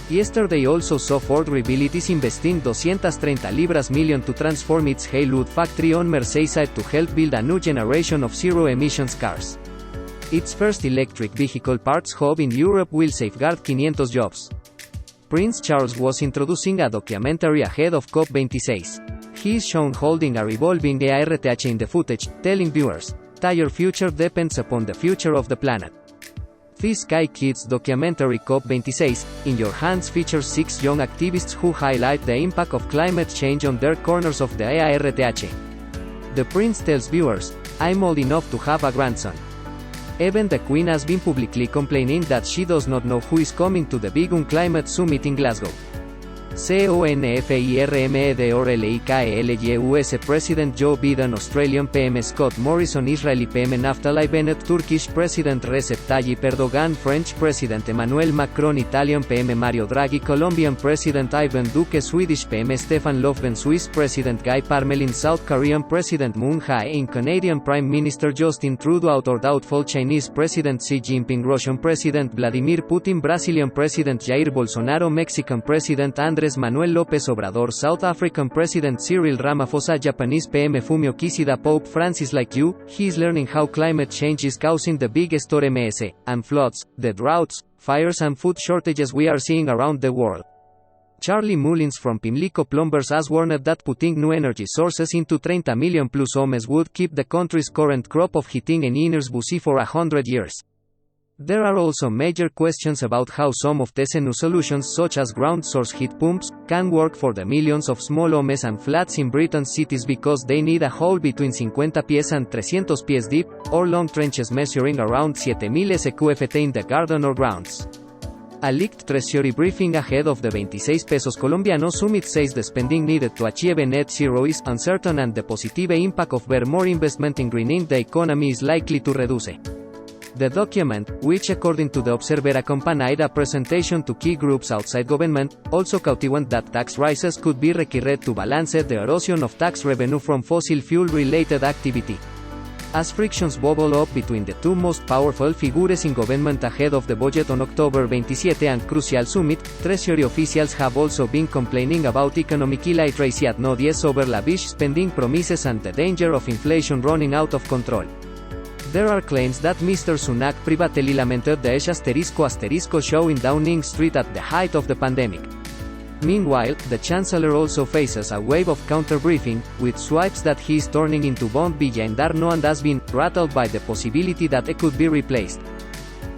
Yesterday also saw Ford Mobility's investing 230 libras million to transform its Haywood factory on Merseyside to help build a new generation of zero-emissions cars. Its first electric vehicle parts hub in Europe will safeguard 500 jobs. Prince Charles was introducing a documentary ahead of COP26. He is shown holding a revolving ARTH in the footage, telling viewers, "Your future depends upon the future of the planet." The Sky Kids documentary COP26, in Your Hands features 6 young activists who highlight the impact of climate change on their corners of the ARTH. The prince tells viewers, "I'm old enough to have a grandson." Even the Queen has been publicly complaining that she does not know who is coming to the big climate summit in Glasgow. CONFIRMEDORLIKELYUS President Joe Biden, Australian PM Scott Morrison, Israeli PM Naftali Bennett, Turkish President Recep Tayyip Erdogan, French President Emmanuel Macron, Italian PM Mario Draghi, Colombian President Ivan Duque, Swedish PM Stefan Löfven, Swiss President Guy Parmelin, South Korean President Moon Jae-in, Canadian Prime Minister Justin Trudeau or doubtful, Chinese President Xi Jinping, Russian President Vladimir Putin, Brazilian President Jair Bolsonaro, Mexican President Andrés Manuel López Obrador, South African President Cyril Ramaphosa, Japanese PM Fumio Kishida, Pope Francis. Like you, he is learning how climate change is causing the big storms and floods, the droughts, fires and food shortages we are seeing around the world. Charlie Mullins from Pimlico Plumbers has warned that putting new energy sources into 30 million plus homes would keep the country's current crop of heating and inners busy for 100 years. There are also major questions about how some of these new solutions, such as ground source heat pumps, can work for the millions of small homes and flats in Britain's cities because they need a hole between 50 pies and 300 pies deep, or long trenches measuring around 7000 sqft in the garden or grounds. A leaked Treasury briefing ahead of the 26 pesos colombianos summit says the spending needed to achieve net zero is uncertain and the positive impact of more investment in greening the economy is likely to reduce. The document, which according to the Observer accompanied a presentation to key groups outside government, also cautioned that tax rises could be required to balance the erosion of tax revenue from fossil fuel-related activity. As frictions bubble up between the two most powerful figures in government ahead of the budget on October 27 and crucial summit, Treasury officials have also been complaining about economic illiteracy at notice over lavish spending promises and the danger of inflation running out of control. There are claims that Mr. Sunak privately lamented the **** show in Downing Street at the height of the pandemic. Meanwhile, the Chancellor also faces a wave of counter-briefing, with swipes that he is turning into Bond villain Darno and has been rattled by the possibility that it could be replaced.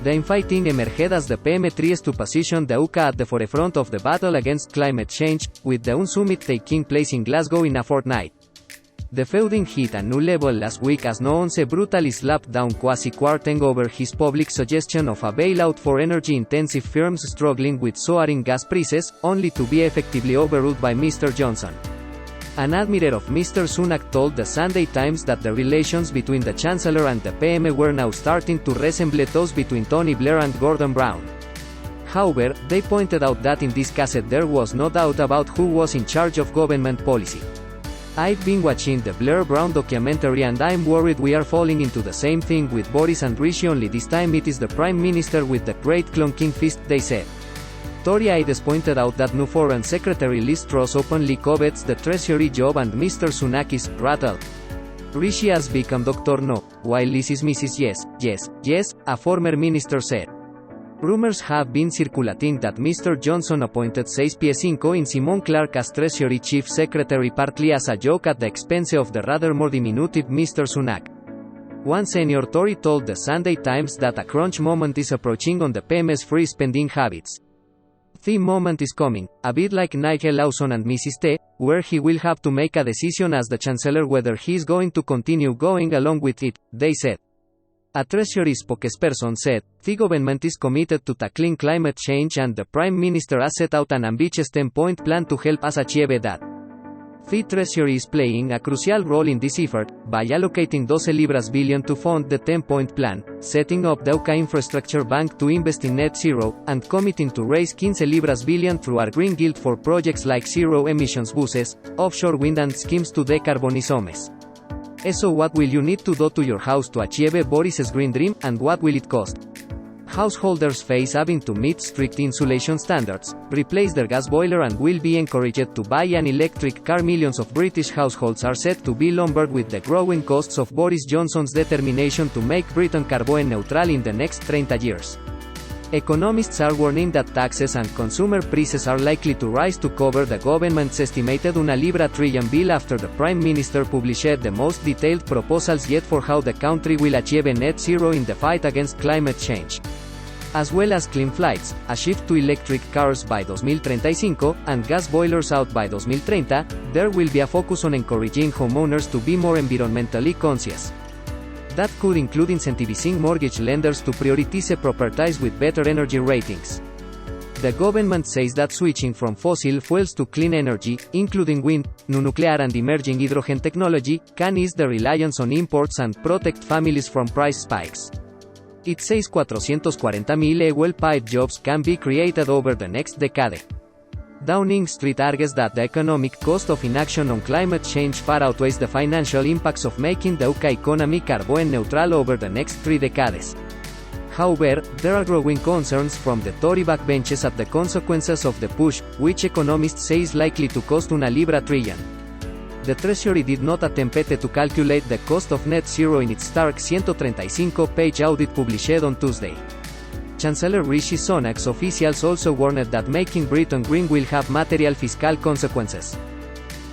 The infighting emerged as the PM tries to position the UK at the forefront of the battle against climate change, with the UN summit taking place in Glasgow in a fortnight. The feuding hit a new level last week as No 11 brutally slapped down Kwasi Kwarteng over his public suggestion of a bailout for energy-intensive firms struggling with soaring gas prices, only to be effectively overruled by Mr. Johnson. An admirer of Mr. Sunak told the Sunday Times that the relations between the Chancellor and the PM were now starting to resemble those between Tony Blair and Gordon Brown. However, they pointed out that in this case there was no doubt about who was in charge of government policy. I've been watching the Blair-Brown documentary and I'm worried we are falling into the same thing with Boris and Rishi, only this time it is the Prime Minister with the great clunking fist, they said. Tory aides pointed out that new Foreign Secretary Liz Truss openly covets the Treasury job and Mr. Sunak is rattled. Rishi has become Dr. No, while Liz is Mrs. Yes, yes, yes, a former minister said. Rumors have been circulating that Mr. Johnson appointed 6'5" in Simon Clarke as Treasury Chief Secretary partly as a joke at the expense of the rather more diminutive Mr. Sunak. One senior Tory told the Sunday Times that a crunch moment is approaching on the PM's free spending habits. The moment is coming, a bit like Nigel Lawson and Mrs. T, where he will have to make a decision as the Chancellor whether he is going to continue going along with it, they said. A Treasury spokesperson said, the government is committed to tackling climate change and the Prime Minister has set out an ambitious 10-point plan to help us achieve that. The Treasury is playing a crucial role in this effort, by allocating 12 billion to fund the 10-point plan, setting up the UK Infrastructure Bank to invest in net zero, and committing to raise 15 billion through our Green Guild for projects like zero-emissions buses, offshore wind and schemes to decarbonize homes. So what will you need to do to your house to achieve Boris's green dream, and what will it cost? Householders face having to meet strict insulation standards, replace their gas boiler and will be encouraged to buy an electric car. Millions of British households are set to be lumbered with the growing costs of Boris Johnson's determination to make Britain carbon neutral in the next 30 years. Economists are warning that taxes and consumer prices are likely to rise to cover the government's estimated $1 trillion bill after the Prime Minister published the most detailed proposals yet for how the country will achieve net zero in the fight against climate change. As well as clean flights, a shift to electric cars by 2035, and gas boilers out by 2030, there will be a focus on encouraging homeowners to be more environmentally conscious. That could include incentivizing mortgage lenders to prioritize properties with better energy ratings. The government says that switching from fossil fuels to clean energy, including wind, nuclear and emerging hydrogen technology, can ease the reliance on imports and protect families from price spikes. It says 440,000 well-paid jobs can be created over the next decade. Downing Street argues that the economic cost of inaction on climate change far outweighs the financial impacts of making the UK economy carbon neutral over the next 3 decades. However, there are growing concerns from the Tory backbenches at the consequences of the push, which economists say is likely to cost $1 trillion. The Treasury did not attempt to calculate the cost of net zero in its stark 135-page audit published on Tuesday. Chancellor Rishi Sunak's officials also warned that making Britain green will have material fiscal consequences.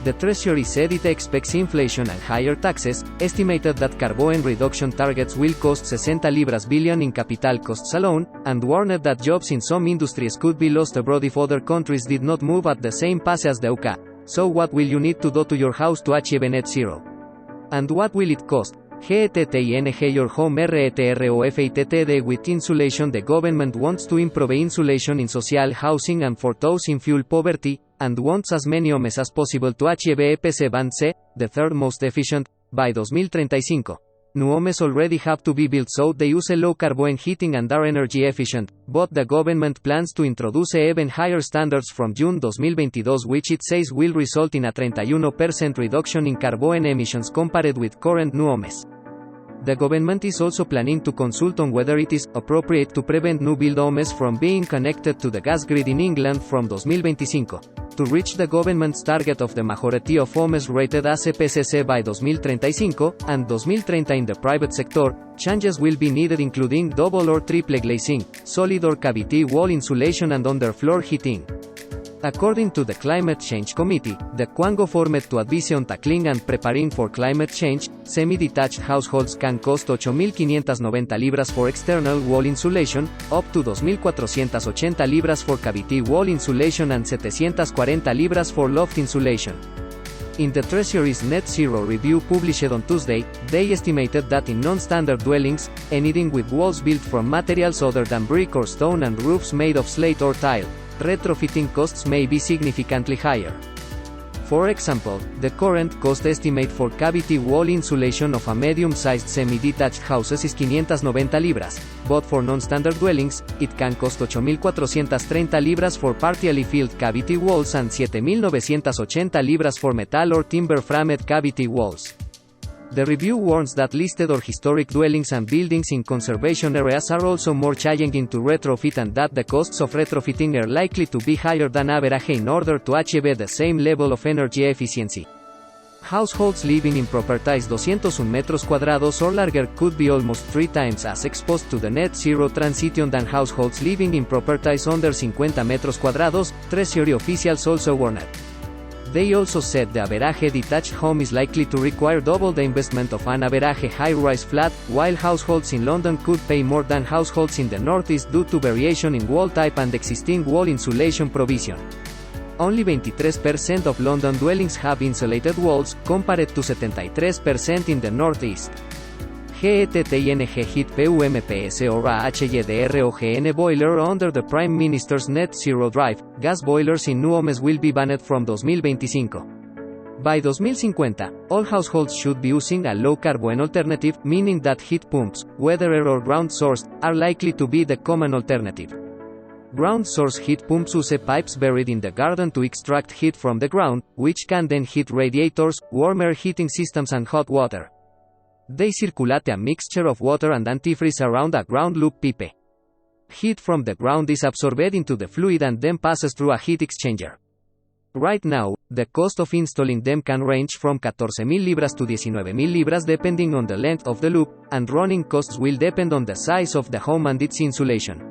The Treasury said it expects inflation and higher taxes, estimated that carbon reduction targets will cost 60 libras billion in capital costs alone, and warned that jobs in some industries could be lost abroad if other countries did not move at the same pace as the UK. So what will you need to do to your house to achieve net zero? And what will it cost? GETTING your home RETROFITTD with insulation. The government wants to improve insulation in social housing and for those in fuel poverty, and wants as many homes as possible to achieve EPC Band C, the third most efficient, by 2035. New homes already have to be built so they use low carbon heating and are energy efficient, but the government plans to introduce even higher standards from June 2022, which it says will result in a 31% reduction in carbon emissions compared with current new homes. The government is also planning to consult on whether it is appropriate to prevent new build homes from being connected to the gas grid in England from 2025. To reach the government's target of the majority of homes rated as EPC by 2035, and 2030 in the private sector, changes will be needed including double or triple glazing, solid or cavity wall insulation and underfloor heating. According to the Climate Change Committee, the Quango formed to advise on tackling and preparing for climate change, semi-detached households can cost 8.590 libras for external wall insulation, up to 2.480 libras for cavity wall insulation and 740 libras for loft insulation. In the Treasury's Net Zero review published on Tuesday, they estimated that in non-standard dwellings, anything with walls built from materials other than brick or stone and roofs made of slate or tile, retrofitting costs may be significantly higher. For example, the current cost estimate for cavity wall insulation of a medium-sized semi-detached house is 590 libras, but for non-standard dwellings, it can cost 8.430 libras for partially filled cavity walls and 7.980 libras for metal or timber-framed cavity walls. The review warns that listed or historic dwellings and buildings in conservation areas are also more challenging to retrofit and that the costs of retrofitting are likely to be higher than average in order to achieve the same level of energy efficiency. Households living in properties 201 metros cuadrados or larger could be almost 3 times as exposed to the net zero transition than households living in properties under 50 metros cuadrados, Treasury officials also warned. They also said the average detached home is likely to require double the investment of an average high-rise flat, while households in London could pay more than households in the Northeast due to variation in wall type and existing wall insulation provision. Only 23% of London dwellings have insulated walls, compared to 73% in the Northeast. GETTING heat pumps or HYDROGN boiler under the Prime Minister's Net Zero Drive, gas boilers in new homes will be banned from 2025. By 2050, all households should be using a low-carbon alternative, meaning that heat pumps, whether air or ground-sourced, are likely to be the common alternative. Ground-source heat pumps use pipes buried in the garden to extract heat from the ground, which can then heat radiators, warm air heating systems and hot water. They circulate a mixture of water and antifreeze around a ground loop pipe. Heat from the ground is absorbed into the fluid and then passes through a heat exchanger. Right now, the cost of installing them can range from 14.000 libras to 19.000 libras depending on the length of the loop, and running costs will depend on the size of the home and its insulation.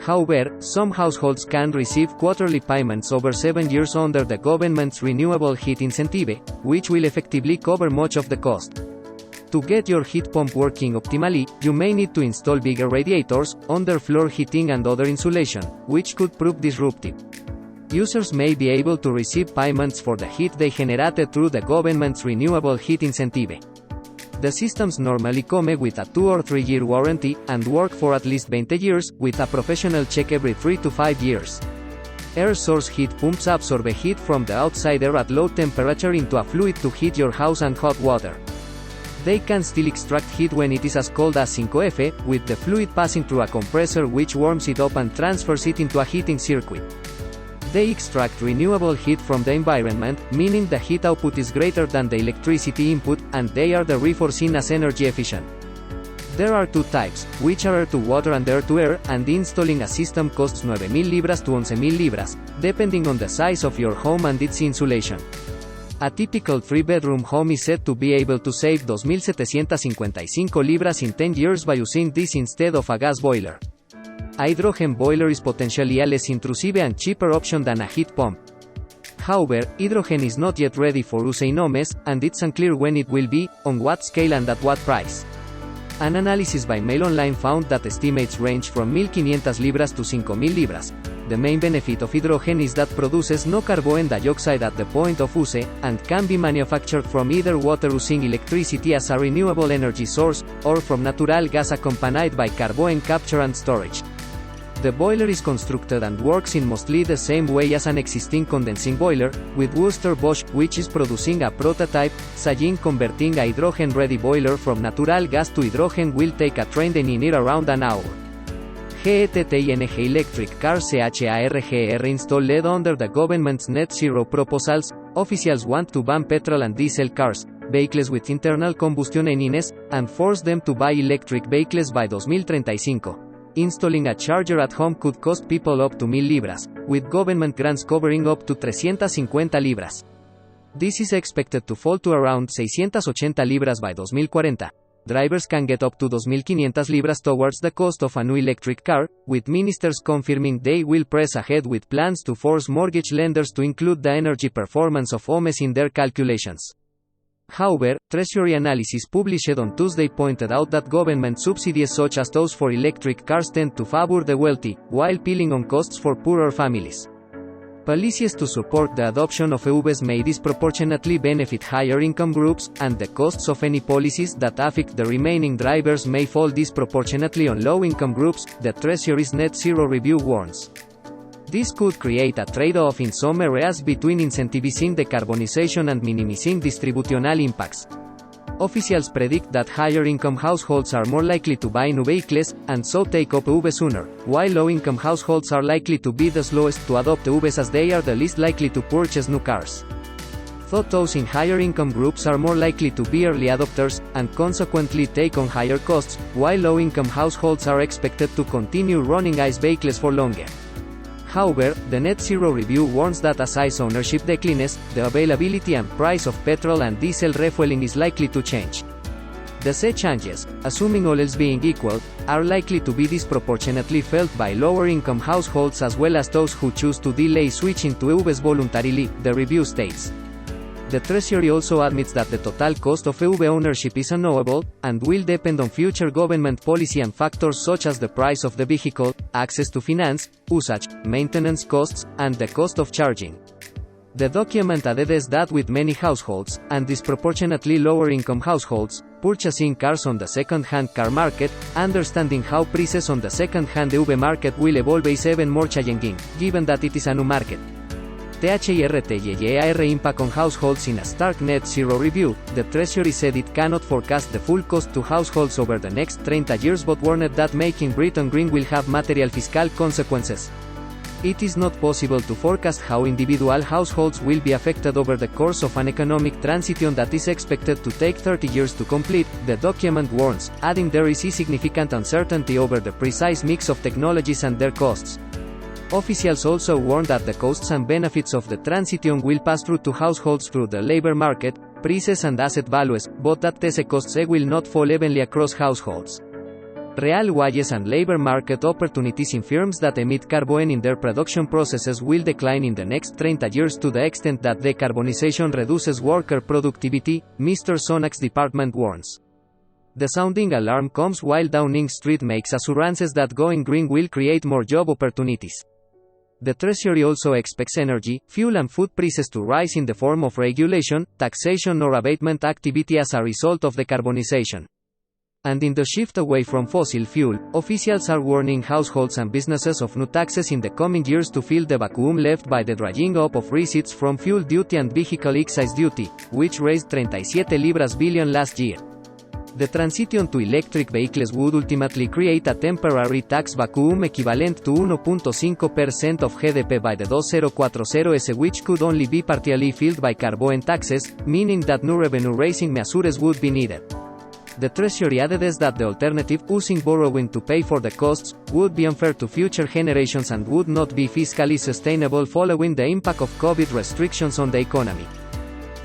However, some households can receive quarterly payments over 7 years under the government's renewable heat incentive, which will effectively cover much of the cost. To get your heat pump working optimally, you may need to install bigger radiators, underfloor heating and other insulation, which could prove disruptive. Users may be able to receive payments for the heat they generated through the government's renewable heat incentive. The systems normally come with a 2 or 3 year warranty, and work for at least 20 years, with a professional check every 3 to 5 years. Air source heat pumps absorb heat from the outside air at low temperature into a fluid to heat your house and hot water. They can still extract heat when it is as cold as 5F, with the fluid passing through a compressor which warms it up and transfers it into a heating circuit. They extract renewable heat from the environment, meaning the heat output is greater than the electricity input, and they are therefore seen as energy efficient. There are 2 types, which are air-to-water and air-to-air, and installing a system costs 9.000 libras to 11.000 libras, depending on the size of your home and its insulation. A typical 3-bedroom home is said to be able to save 2.755 libras in 10 years by using this instead of a gas boiler. A hydrogen boiler is potentially a less intrusive and cheaper option than a heat pump. However, hydrogen is not yet ready for use in homes, and it's unclear when it will be, on what scale and at what price. An analysis by Mail Online found that estimates range from 1.500 libras to 5.000 libras. The main benefit of hydrogen is that produces no carbon dioxide at the point of use, and can be manufactured from either water using electricity as a renewable energy source, or from natural gas accompanied by carbon capture and storage. The boiler is constructed and works in mostly the same way as an existing condensing boiler, with Worcester-Bosch, which is producing a prototype, saying converting a hydrogen-ready boiler from natural gas to hydrogen will take a trained engineer around an hour. GETTING electric cars CHARGR installed under the government's net zero proposals. Officials want to ban petrol and diesel cars, vehicles with internal combustion engines, and force them to buy electric vehicles by 2035. Installing a charger at home could cost people up to 1.000 libras, with government grants covering up to 350 libras. This is expected to fall to around 680 libras by 2040. Drivers can get up to 2.500 libras towards the cost of a new electric car, with ministers confirming they will press ahead with plans to force mortgage lenders to include the energy performance of homes in their calculations. However, Treasury analysis published on Tuesday pointed out that government subsidies such as those for electric cars tend to favor the wealthy, while piling on costs for poorer families. Policies to support the adoption of EVs may disproportionately benefit higher income groups, and the costs of any policies that affect the remaining drivers may fall disproportionately on low-income groups, the Treasury's Net Zero Review warns. This could create a trade-off in some areas between incentivizing decarbonization and minimizing distributional impacts. Officials predict that higher-income households are more likely to buy new vehicles, and so take up EVs sooner, while low-income households are likely to be the slowest to adopt EVs as they are the least likely to purchase new cars. Those in higher-income groups are more likely to be early adopters, and consequently take on higher costs, while low-income households are expected to continue running ICE vehicles for longer. However, the Net Zero Review warns that as ICE ownership declines, the availability and price of petrol and diesel refueling is likely to change. The said changes, assuming all else being equal, are likely to be disproportionately felt by lower-income households as well as those who choose to delay switching to EVs voluntarily, the review states. The Treasury also admits that the total cost of EV ownership is unknowable, and will depend on future government policy and factors such as the price of the vehicle, access to finance, usage, maintenance costs, and the cost of charging. The document added that with many households, and disproportionately lower-income households, purchasing cars on the second-hand car market, understanding how prices on the second-hand EV market will evolve is even more challenging, given that it is a new market. THIRTYEAR impact on households. In a stark net zero review, the Treasury said it cannot forecast the full cost to households over the next 30 years but warned that making Britain green will have material fiscal consequences. It is not possible to forecast how individual households will be affected over the course of an economic transition that is expected to take 30 years to complete, the document warns, adding there is significant uncertainty over the precise mix of technologies and their costs. Officials also warned that the costs and benefits of the transition will pass through to households through the labor market, prices and asset values, but that these costs will not fall evenly across households. Real wages and labor market opportunities in firms that emit carbon in their production processes will decline in the next 30 years to the extent that decarbonization reduces worker productivity, Mr. Sunak's department warns. The sounding alarm comes while Downing Street makes assurances that going green will create more job opportunities. The Treasury also expects energy, fuel and food prices to rise in the form of regulation, taxation or abatement activity as a result of decarbonization. And in the shift away from fossil fuel, officials are warning households and businesses of new taxes in the coming years to fill the vacuum left by the drying up of receipts from fuel duty and vehicle excise duty, which raised 37 libras billion last year. The transition to electric vehicles would ultimately create a temporary tax vacuum equivalent to 1.5% of GDP by the 2040s, which could only be partially filled by carbon taxes, meaning that new revenue-raising measures would be needed. The Treasury added that the alternative, using borrowing to pay for the costs, would be unfair to future generations and would not be fiscally sustainable following the impact of COVID restrictions on the economy.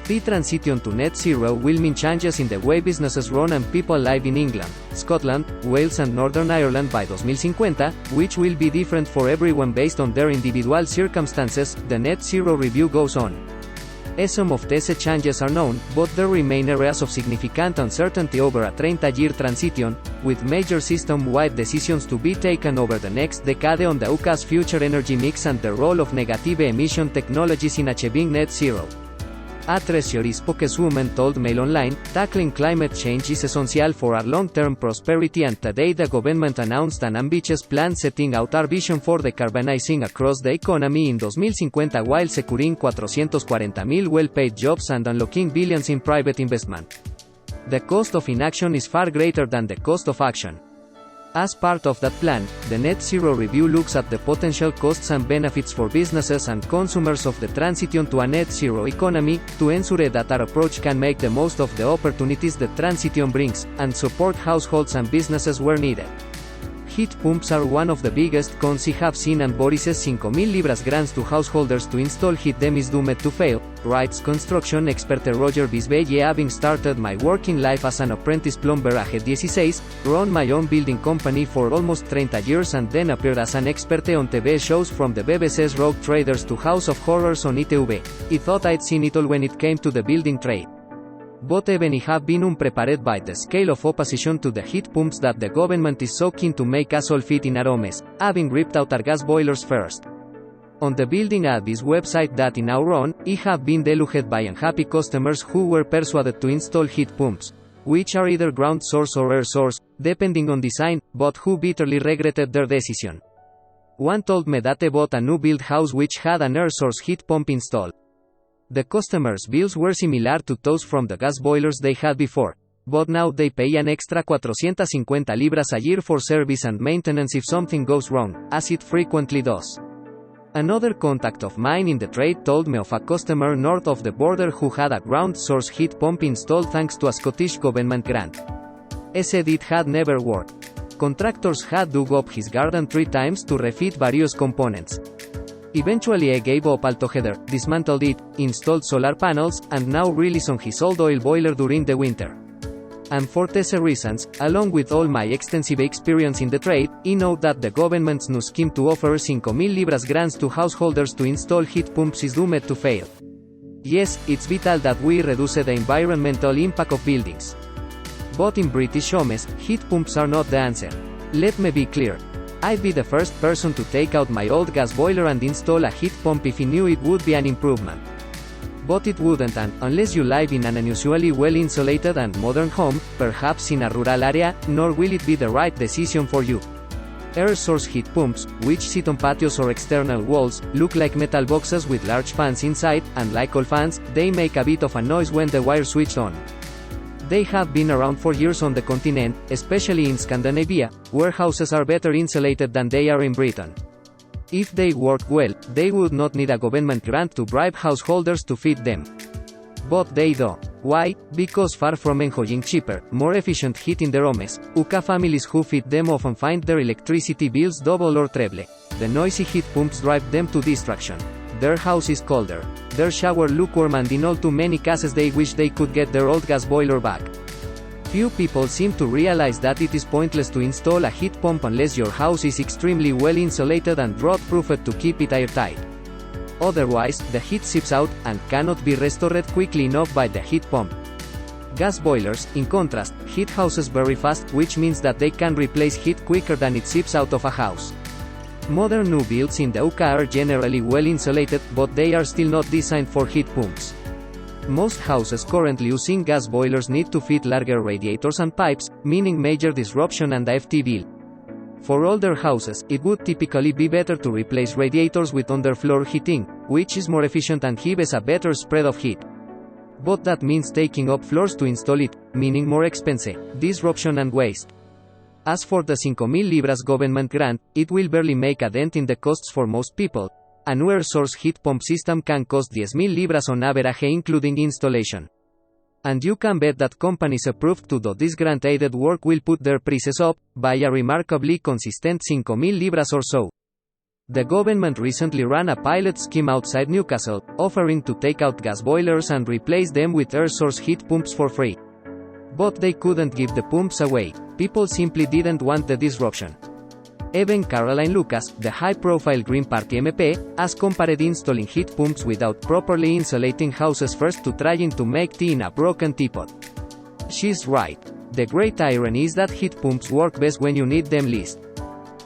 The transition to net zero will mean changes in the way businesses run and people live in England, Scotland, Wales and Northern Ireland by 2050, which will be different for everyone based on their individual circumstances, the Net Zero Review goes on. Some of these changes are known, but there remain areas of significant uncertainty over a 30-year transition, with major system-wide decisions to be taken over the next decade on the UK's future energy mix and the role of negative emission technologies in achieving net zero. A Treasury spokeswoman told Mail Online, "Tackling climate change is essential for our long-term prosperity, and today the government announced an ambitious plan setting out our vision for decarbonizing across the economy in 2050 while securing 440,000 well-paid jobs and unlocking billions in private investment. The cost of inaction is far greater than the cost of action." As part of that plan, the Net Zero Review looks at the potential costs and benefits for businesses and consumers of the transition to a net zero economy, to ensure that our approach can make the most of the opportunities the transition brings, and support households and businesses where needed. Heat pumps are one of the biggest cons I have seen, and Boris's 5,000 libras grants to householders to install heat them is doomed to fail, writes construction expert Roger Bisbeye. Having started my working life as an apprentice plumber age 16, run my own building company for almost 30 years and then appeared as an expert on TV shows from the BBC's Rogue Traders to House of Horrors on ITV. I thought I'd seen it all when it came to the building trade. But even I have been unprepared by the scale of opposition to the heat pumps that the government is so keen to make us all fit in our homes, having ripped out our gas boilers first. On the building advice website that I now run, I have been deluged by unhappy customers who were persuaded to install heat pumps, which are either ground source or air source, depending on design, but who bitterly regretted their decision. One told me that they bought a new build house which had an air source heat pump installed. The customers' bills were similar to those from the gas boilers they had before, but now they pay an extra 450 libras a year for service and maintenance if something goes wrong, as it frequently does. Another contact of mine in the trade told me of a customer north of the border who had a ground source heat pump installed thanks to a Scottish government grant. He said it had never worked. Contractors had dug up his garden 3 times to refit various components. Eventually he gave up altogether, dismantled it, installed solar panels, and now relies on his old oil boiler during the winter. And for these reasons, along with all my extensive experience in the trade, I know that the government's new scheme to offer 5,000 libras grants to householders to install heat pumps is doomed to fail. Yes, it's vital that we reduce the environmental impact of buildings. But in British homes, heat pumps are not the answer. Let me be clear. I'd be the first person to take out my old gas boiler and install a heat pump if I knew it would be an improvement. But it wouldn't, and unless you live in an unusually well-insulated and modern home, perhaps in a rural area, nor will it be the right decision for you. Air source heat pumps, which sit on patios or external walls, look like metal boxes with large fans inside, and like all fans, they make a bit of a noise when the wire switched on. They have been around for years on the continent, especially in Scandinavia, where houses are better insulated than they are in Britain. If they worked well, they would not need a government grant to bribe householders to fit them. But they do. Why? Because far from enjoying cheaper, more efficient heat in their homes, UK families who fit them often find their electricity bills double or treble. The noisy heat pumps drive them to distraction. Their house is colder, their shower lukewarm, and in all too many cases they wish they could get their old gas boiler back. Few people seem to realize that it is pointless to install a heat pump unless your house is extremely well insulated and drought-proofed to keep it airtight. Otherwise, the heat seeps out, and cannot be restored quickly enough by the heat pump. Gas boilers, in contrast, heat houses very fast, which means that they can replace heat quicker than it seeps out of a house. Modern new builds in the UK are generally well insulated, but they are still not designed for heat pumps. Most houses currently using gas boilers need to fit larger radiators and pipes, meaning major disruption and a hefty bill. For older houses, it would typically be better to replace radiators with underfloor heating, which is more efficient and gives a better spread of heat. But that means taking up floors to install it, meaning more expense, disruption and waste. As for the 5,000 libras government grant, it will barely make a dent in the costs for most people. A new air source heat pump system can cost 10,000 libras on average including installation. And you can bet that companies approved to do this grant-aided work will put their prices up, by a remarkably consistent 5,000 libras or so. The government recently ran a pilot scheme outside Newcastle, offering to take out gas boilers and replace them with air source heat pumps for free. But they couldn't give the pumps away. People simply didn't want the disruption. Even Caroline Lucas, the high-profile Green Party MP, has compared installing heat pumps without properly insulating houses first to trying to make tea in a broken teapot. She's right. The great irony is that heat pumps work best when you need them least.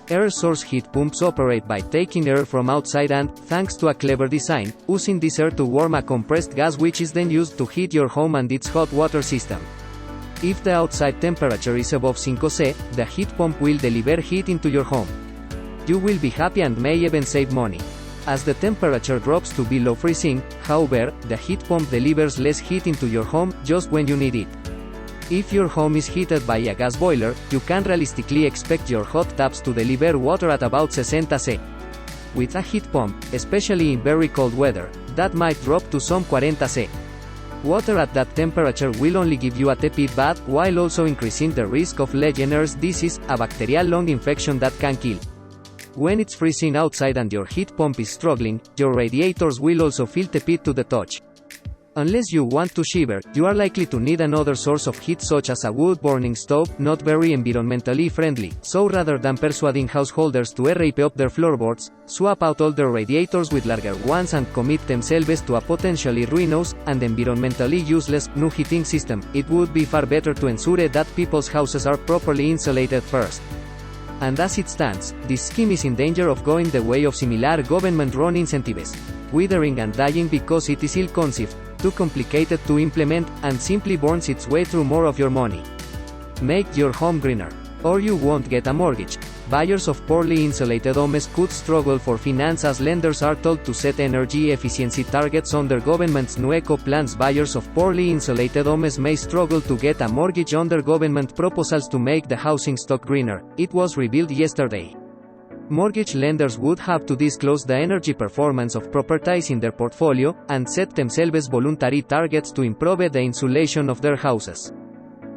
Air source heat pumps operate by taking air from outside and, thanks to a clever design, using this air to warm a compressed gas which is then used to heat your home and its hot water system. If the outside temperature is above 5°C, the heat pump will deliver heat into your home. You will be happy and may even save money. As the temperature drops to below freezing, however, the heat pump delivers less heat into your home just when you need it. If your home is heated by a gas boiler, you can realistically expect your hot taps to deliver water at about 60°C. With a heat pump, especially in very cold weather, that might drop to some 40°C. Water at that temperature will only give you a tepid bath, while also increasing the risk of Legionnaire's disease, a bacterial lung infection that can kill. When it's freezing outside and your heat pump is struggling, your radiators will also feel tepid to the touch. Unless you want to shiver, you are likely to need another source of heat such as a wood-burning stove, not very environmentally friendly, so rather than persuading householders to rip up their floorboards, swap out older radiators with larger ones and commit themselves to a potentially ruinous, and environmentally useless, new heating system. It would be far better to ensure that people's houses are properly insulated first. And as it stands, this scheme is in danger of going the way of similar government-run incentives, withering and dying because it is ill-conceived, too complicated to implement, and simply burns its way through more of your money. Make your home greener. Or you won't get a mortgage. Buyers of poorly insulated homes could struggle for finance as lenders are told to set energy efficiency targets under government's new eco plans. Buyers of poorly insulated homes may struggle to get a mortgage under government proposals to make the housing stock greener, it was revealed yesterday. Mortgage lenders would have to disclose the energy performance of properties in their portfolio, and set themselves voluntary targets to improve the insulation of their houses.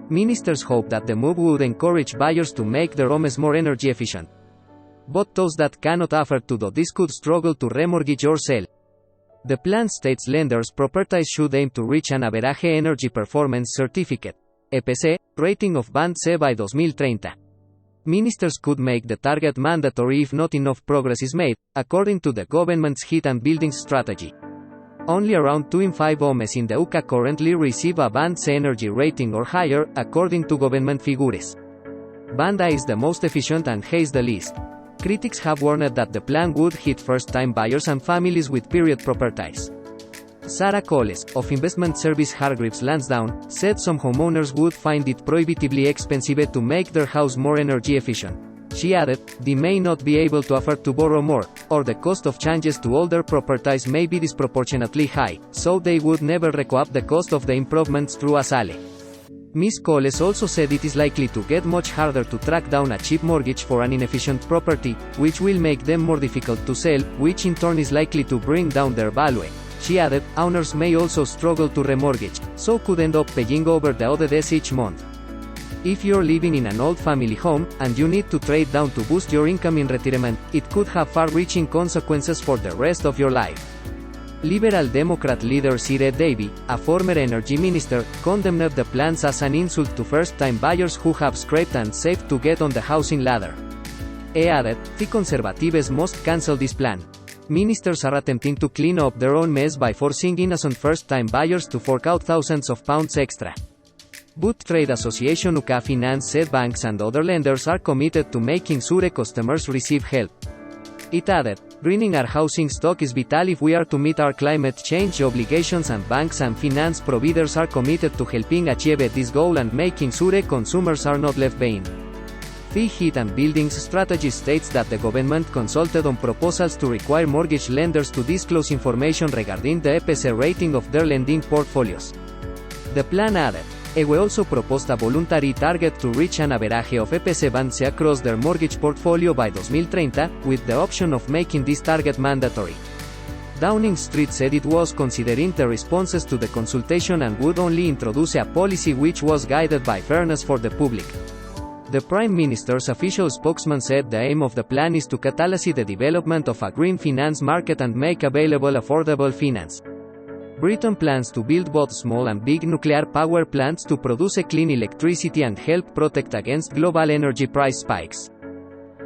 Ministers hope that the move would encourage buyers to make their homes more energy efficient. But those that cannot afford to do this could struggle to remortgage or sell. The plan states lenders' properties should aim to reach an average energy performance certificate (EPC) rating of Band C by 2030. Ministers could make the target mandatory if not enough progress is made, according to the government's heat and buildings strategy. Only around 2 in 5 homes in the UK currently receive a Band C energy rating or higher, according to government figures. Band A is the most efficient and has the least. Critics have warned that the plan would hit first-time buyers and families with period properties. Sarah Coles, of investment service Hargreaves Lansdowne, said some homeowners would find it prohibitively expensive to make their house more energy efficient. She added, they may not be able to afford to borrow more, or the cost of changes to older properties may be disproportionately high, so they would never recoup the cost of the improvements through a sale. Ms. Coles also said it is likely to get much harder to track down a cheap mortgage for an inefficient property, which will make them more difficult to sell, which in turn is likely to bring down their value. She added, owners may also struggle to remortgage, so could end up paying over the odds each month. If you're living in an old family home, and you need to trade down to boost your income in retirement, it could have far-reaching consequences for the rest of your life. Liberal Democrat leader Sire Davy, a former energy minister, condemned the plans as an insult to first-time buyers who have scraped and saved to get on the housing ladder. He added, the Conservatives must cancel this plan. Ministers are attempting to clean up their own mess by forcing innocent first-time buyers to fork out thousands of pounds extra. But Trade Association UK Finance said banks and other lenders are committed to making sure customers receive help. It added, greening our housing stock is vital if we are to meet our climate change obligations, and banks and finance providers are committed to helping achieve this goal and making sure consumers are not left behind. The Heat and Buildings Strategy states that the government consulted on proposals to require mortgage lenders to disclose information regarding the EPC rating of their lending portfolios. The plan added, we also proposed a voluntary target to reach an average of EPC Band C across their mortgage portfolio by 2030, with the option of making this target mandatory. Downing Street said it was considering the responses to the consultation and would only introduce a policy which was guided by fairness for the public. The Prime Minister's official spokesman said the aim of the plan is to catalyze the development of a green finance market and make available affordable finance. Britain plans to build both small and big nuclear power plants to produce clean electricity and help protect against global energy price spikes.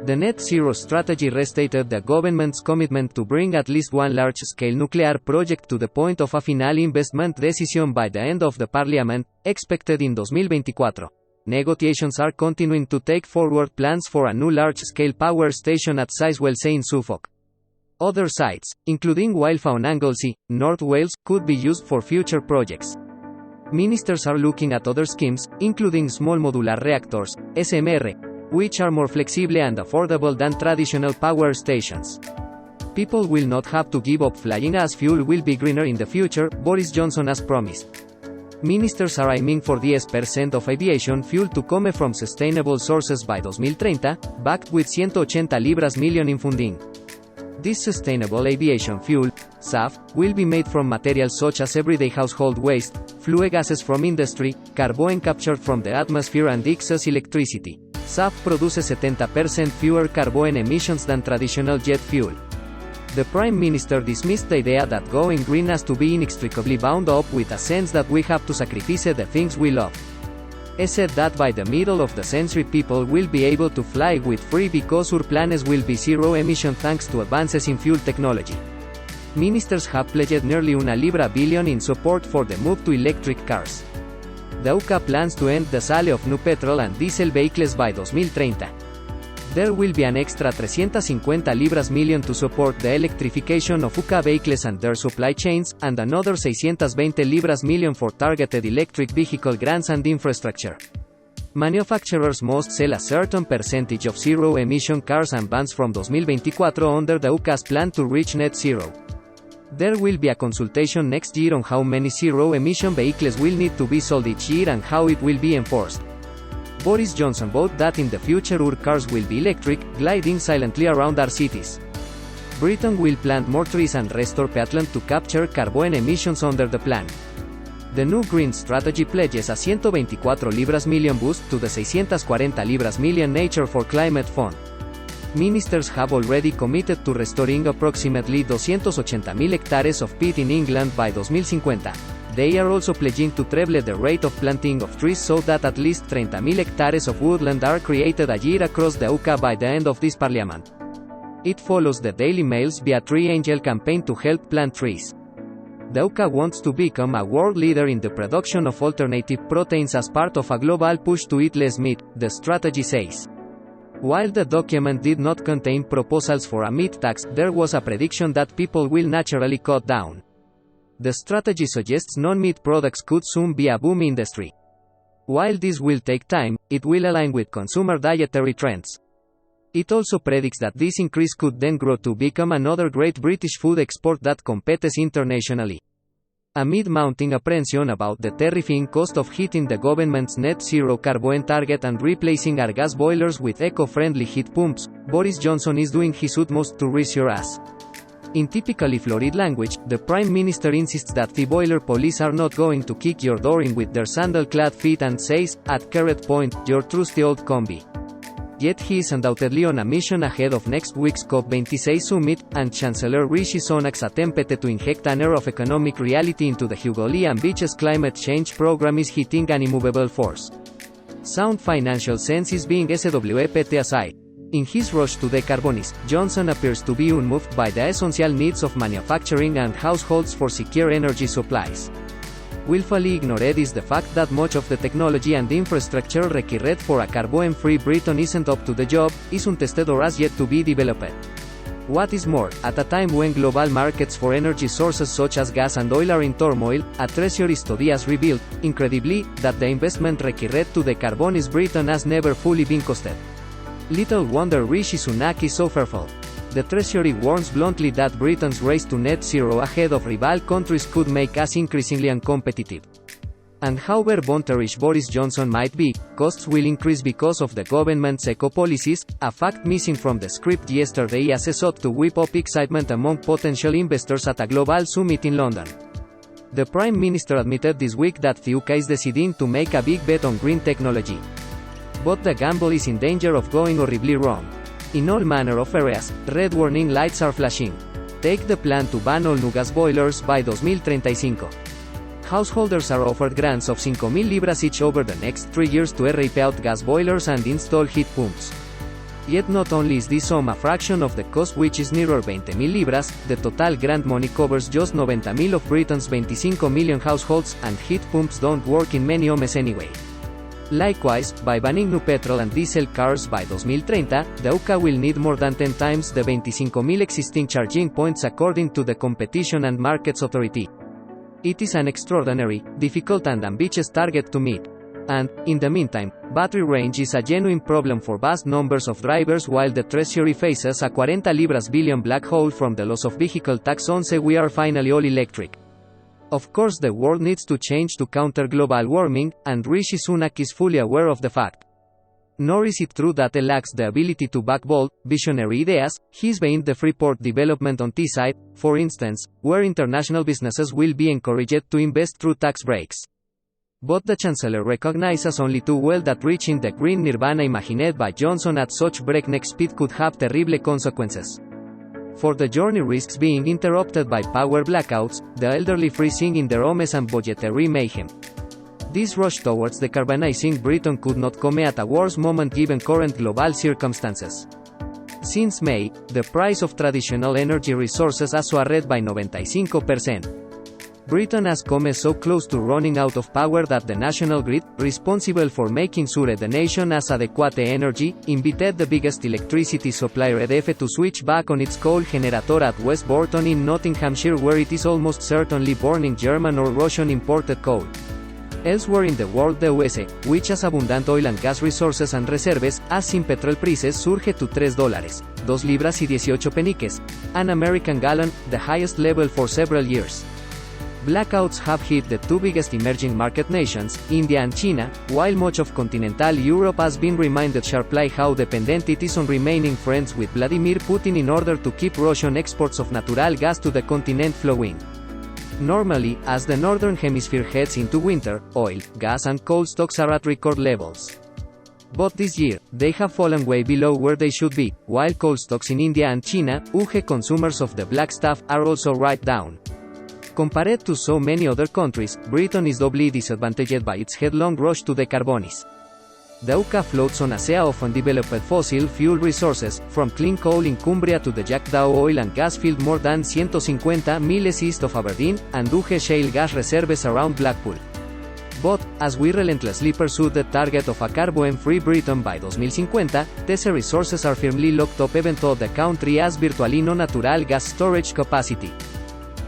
The net zero strategy restated the government's commitment to bring at least one large-scale nuclear project to the point of a final investment decision by the end of the parliament, expected in 2024. Negotiations are continuing to take forward plans for a new large-scale power station at Sizewell in Suffolk. Other sites, including Wylfa on Anglesey, North Wales, could be used for future projects. Ministers are looking at other schemes, including small modular reactors, SMR, which are more flexible and affordable than traditional power stations. People will not have to give up flying as fuel will be greener in the future, Boris Johnson has promised. Ministers are aiming for 10% of aviation fuel to come from sustainable sources by 2030, backed with 180 libras million in funding. This sustainable aviation fuel, SAF, will be made from materials such as everyday household waste, flue gases from industry, carbon captured from the atmosphere and excess electricity. SAF produces 70% fewer carbon emissions than traditional jet fuel. The Prime Minister dismissed the idea that going green has to be inextricably bound up with a sense that we have to sacrifice the things we love. He said that by the middle of the century people will be able to fly with free because our planes will be zero emission thanks to advances in fuel technology. Ministers have pledged nearly £1 billion in support for the move to electric cars. The UK plans to end the sale of new petrol and diesel vehicles by 2030. There will be an extra 350 libras million to support the electrification of UK vehicles and their supply chains, and another 620 libras million for targeted electric vehicle grants and infrastructure. Manufacturers must sell a certain percentage of zero-emission cars and vans from 2024 under the UK's plan to reach net zero. There will be a consultation next year on how many zero-emission vehicles will need to be sold each year and how it will be enforced. Boris Johnson vowed that in the future our cars will be electric, gliding silently around our cities. Britain will plant more trees and restore peatland to capture carbon emissions under the plan. The new green strategy pledges a 124 libras million boost to the 640 libras million Nature for Climate Fund. Ministers have already committed to restoring approximately 280,000 hectares of peat in England by 2050. They are also pledging to treble the rate of planting of trees so that at least 30,000 hectares of woodland are created a year across the UK by the end of this parliament. It follows the Daily Mail's Be a Tree Angel campaign to help plant trees. The UK wants to become a world leader in the production of alternative proteins as part of a global push to eat less meat, the strategy says. While the document did not contain proposals for a meat tax, there was a prediction that people will naturally cut down. The strategy suggests non-meat products could soon be a boom industry. While this will take time, it will align with consumer dietary trends. It also predicts that this increase could then grow to become another great British food export that competes internationally. Amid mounting apprehension about the terrifying cost of hitting the government's net zero carbon target and replacing our gas boilers with eco-friendly heat pumps, Boris Johnson is doing his utmost to reassure us. In typically florid language, the Prime Minister insists that the boiler police are not going to kick your door in with their sandal-clad feet and says, at current point, your trusty old combi. Yet he is undoubtedly on a mission ahead of next week's COP26 summit, and Chancellor Rishi Sunak's attempt to inject an air of economic reality into the Hugo Lee ambitious climate change program is hitting an immovable force. Sound financial sense is being swept aside. In his rush to decarbonize, Johnson appears to be unmoved by the essential needs of manufacturing and households for secure energy supplies. Willfully ignored is the fact that much of the technology and infrastructure required for a carbon-free Britain isn't up to the job, isn't tested or has yet to be developed. What is more, at a time when global markets for energy sources such as gas and oil are in turmoil, a Treasury study has revealed, incredibly, that the investment required to decarbonize Britain has never fully been costed. Little wonder Rishi Sunak is so fearful. The Treasury warns bluntly that Britain's race to net zero ahead of rival countries could make us increasingly uncompetitive. And however bounterish Boris Johnson might be, costs will increase because of the government's eco-policies, a fact missing from the script yesterday as he sought to whip up excitement among potential investors at a global summit in London. The Prime Minister admitted this week that the UK is deciding to make a big bet on green technology. But the gamble is in danger of going horribly wrong. In all manner of areas, red warning lights are flashing. Take the plan to ban all new gas boilers by 2035. Householders are offered grants of 5,000 libras each over the next 3 years to rip out gas boilers and install heat pumps. Yet not only is this sum a fraction of the cost, which is nearer 20,000 libras, the total grant money covers just 90,000 of Britain's 25 million households, and heat pumps don't work in many homes anyway. Likewise, by banning new petrol and diesel cars by 2030, the UK will need more than 10 times the 25,000 existing charging points according to the Competition and Markets Authority. It is an extraordinary, difficult and ambitious target to meet. And, in the meantime, battery range is a genuine problem for vast numbers of drivers while the Treasury faces a 40 libras billion black hole from the loss of vehicle tax once we are finally all electric. Of course the world needs to change to counter global warming, and Rishi Sunak is fully aware of the fact. Nor is it true that he lacks the ability to back bold, visionary ideas. He's behind the Freeport development on Teesside, for instance, where international businesses will be encouraged to invest through tax breaks. But the Chancellor recognizes only too well that reaching the green nirvana imagined by Johnson at such breakneck speed could have terrible consequences. For the journey risks being interrupted by power blackouts, the elderly freezing in their homes and budgetary mayhem. This rush towards decarbonizing Britain could not come at a worse moment given current global circumstances. Since May, the price of traditional energy resources has soared by 95%. Britain has come so close to running out of power that the national grid, responsible for making sure the nation has adequate energy, invited the biggest electricity supplier EDF to switch back on its coal generator at West Bourton in Nottinghamshire, where it is almost certainly burning German or Russian imported coal. Elsewhere in the world, the USA, which has abundant oil and gas resources and reserves, has seen petrol prices surge to $3, 2 libras y 18 peniques, an American gallon, the highest level for several years. Blackouts have hit the two biggest emerging market nations, India and China, while much of continental Europe has been reminded sharply how dependent it is on remaining friends with Vladimir Putin in order to keep Russian exports of natural gas to the continent flowing. Normally, as the northern hemisphere heads into winter, oil, gas and coal stocks are at record levels. But this year, they have fallen way below where they should be, while coal stocks in India and China, UK consumers of the black stuff, are also right down. Compared to so many other countries, Britain is doubly disadvantaged by its headlong rush to decarbonize. The UK floats on a sea of undeveloped fossil fuel resources, from clean coal in Cumbria to the Jackdaw oil and gas field more than 150 miles east of Aberdeen, and UK shale gas reserves around Blackpool. But, as we relentlessly pursue the target of a carbon-free Britain by 2050, these resources are firmly locked up even though the country has virtually no natural gas storage capacity.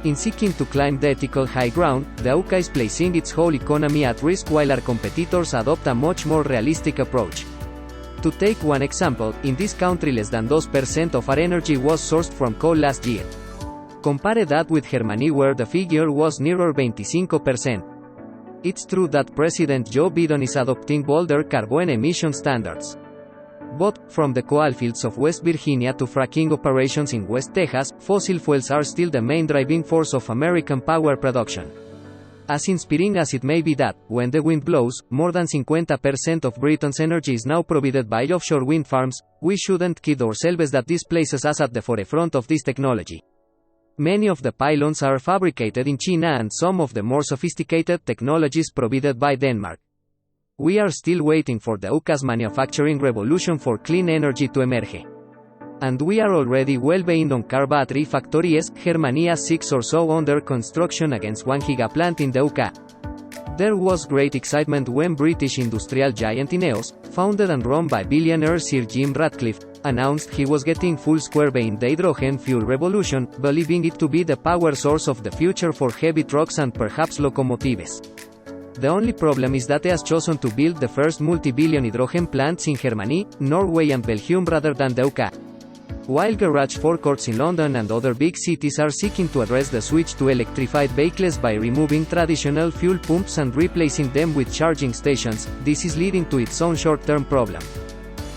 In seeking to climb the ethical high ground, the UK is placing its whole economy at risk while our competitors adopt a much more realistic approach. To take one example, in this country less than 2% of our energy was sourced from coal last year. Compare that with Germany, where the figure was nearer 25%. It's true that President Joe Biden is adopting bolder carbon emission standards. But, from the coalfields of West Virginia to fracking operations in West Texas, fossil fuels are still the main driving force of American power production. As inspiring as it may be that, when the wind blows, more than 50% of Britain's energy is now provided by offshore wind farms, we shouldn't kid ourselves that this places us at the forefront of this technology. Many of the pylons are fabricated in China and some of the more sophisticated technologies provided by Denmark. We are still waiting for the UK's manufacturing revolution for clean energy to emerge. And we are already well behind on car battery factories. Germany has 6 or so under construction against 1 gigaplant in the UK. There was great excitement when British industrial giant Ineos, founded and run by billionaire Sir Jim Ratcliffe, announced he was getting full square behind the hydrogen fuel revolution, believing it to be the power source of the future for heavy trucks and perhaps locomotives. The only problem is that he has chosen to build the first multi-billion hydrogen plants in Germany, Norway and Belgium rather than the UK. While garage forecourts in London and other big cities are seeking to address the switch to electrified vehicles by removing traditional fuel pumps and replacing them with charging stations, this is leading to its own short-term problem.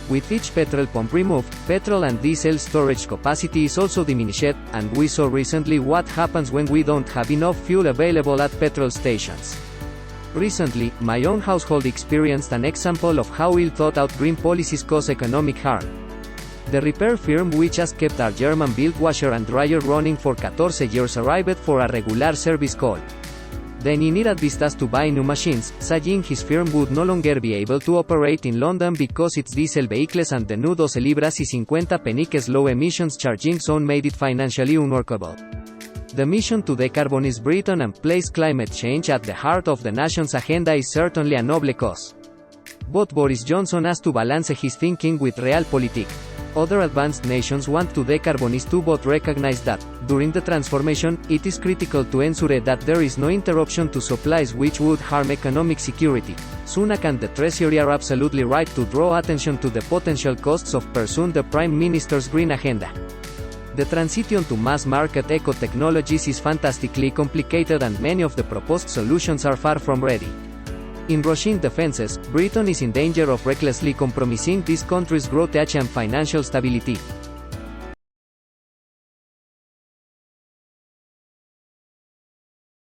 With each petrol pump removed, petrol and diesel storage capacity is also diminished, and we saw recently what happens when we don't have enough fuel available at petrol stations. Recently, my own household experienced an example of how ill-thought-out green policies cause economic harm. The repair firm which has kept our German-built washer and dryer running for 14 years arrived for a regular service call. Then he needed vistas to buy new machines, saying his firm would no longer be able to operate in London because its diesel vehicles and the new 12 libras y 50 peniques low emissions charging zone made it financially unworkable. The mission to decarbonize Britain and place climate change at the heart of the nation's agenda is certainly a noble cause. But Boris Johnson has to balance his thinking with realpolitik. Other advanced nations want to decarbonize too but recognize that, during the transformation, it is critical to ensure that there is no interruption to supplies which would harm economic security. Sunak and the Treasury are absolutely right to draw attention to the potential costs of pursuing the Prime Minister's green agenda. The transition to mass-market eco-technologies is fantastically complicated and many of the proposed solutions are far from ready. In rushing defenses, Britain is in danger of recklessly compromising this country's growth and financial stability.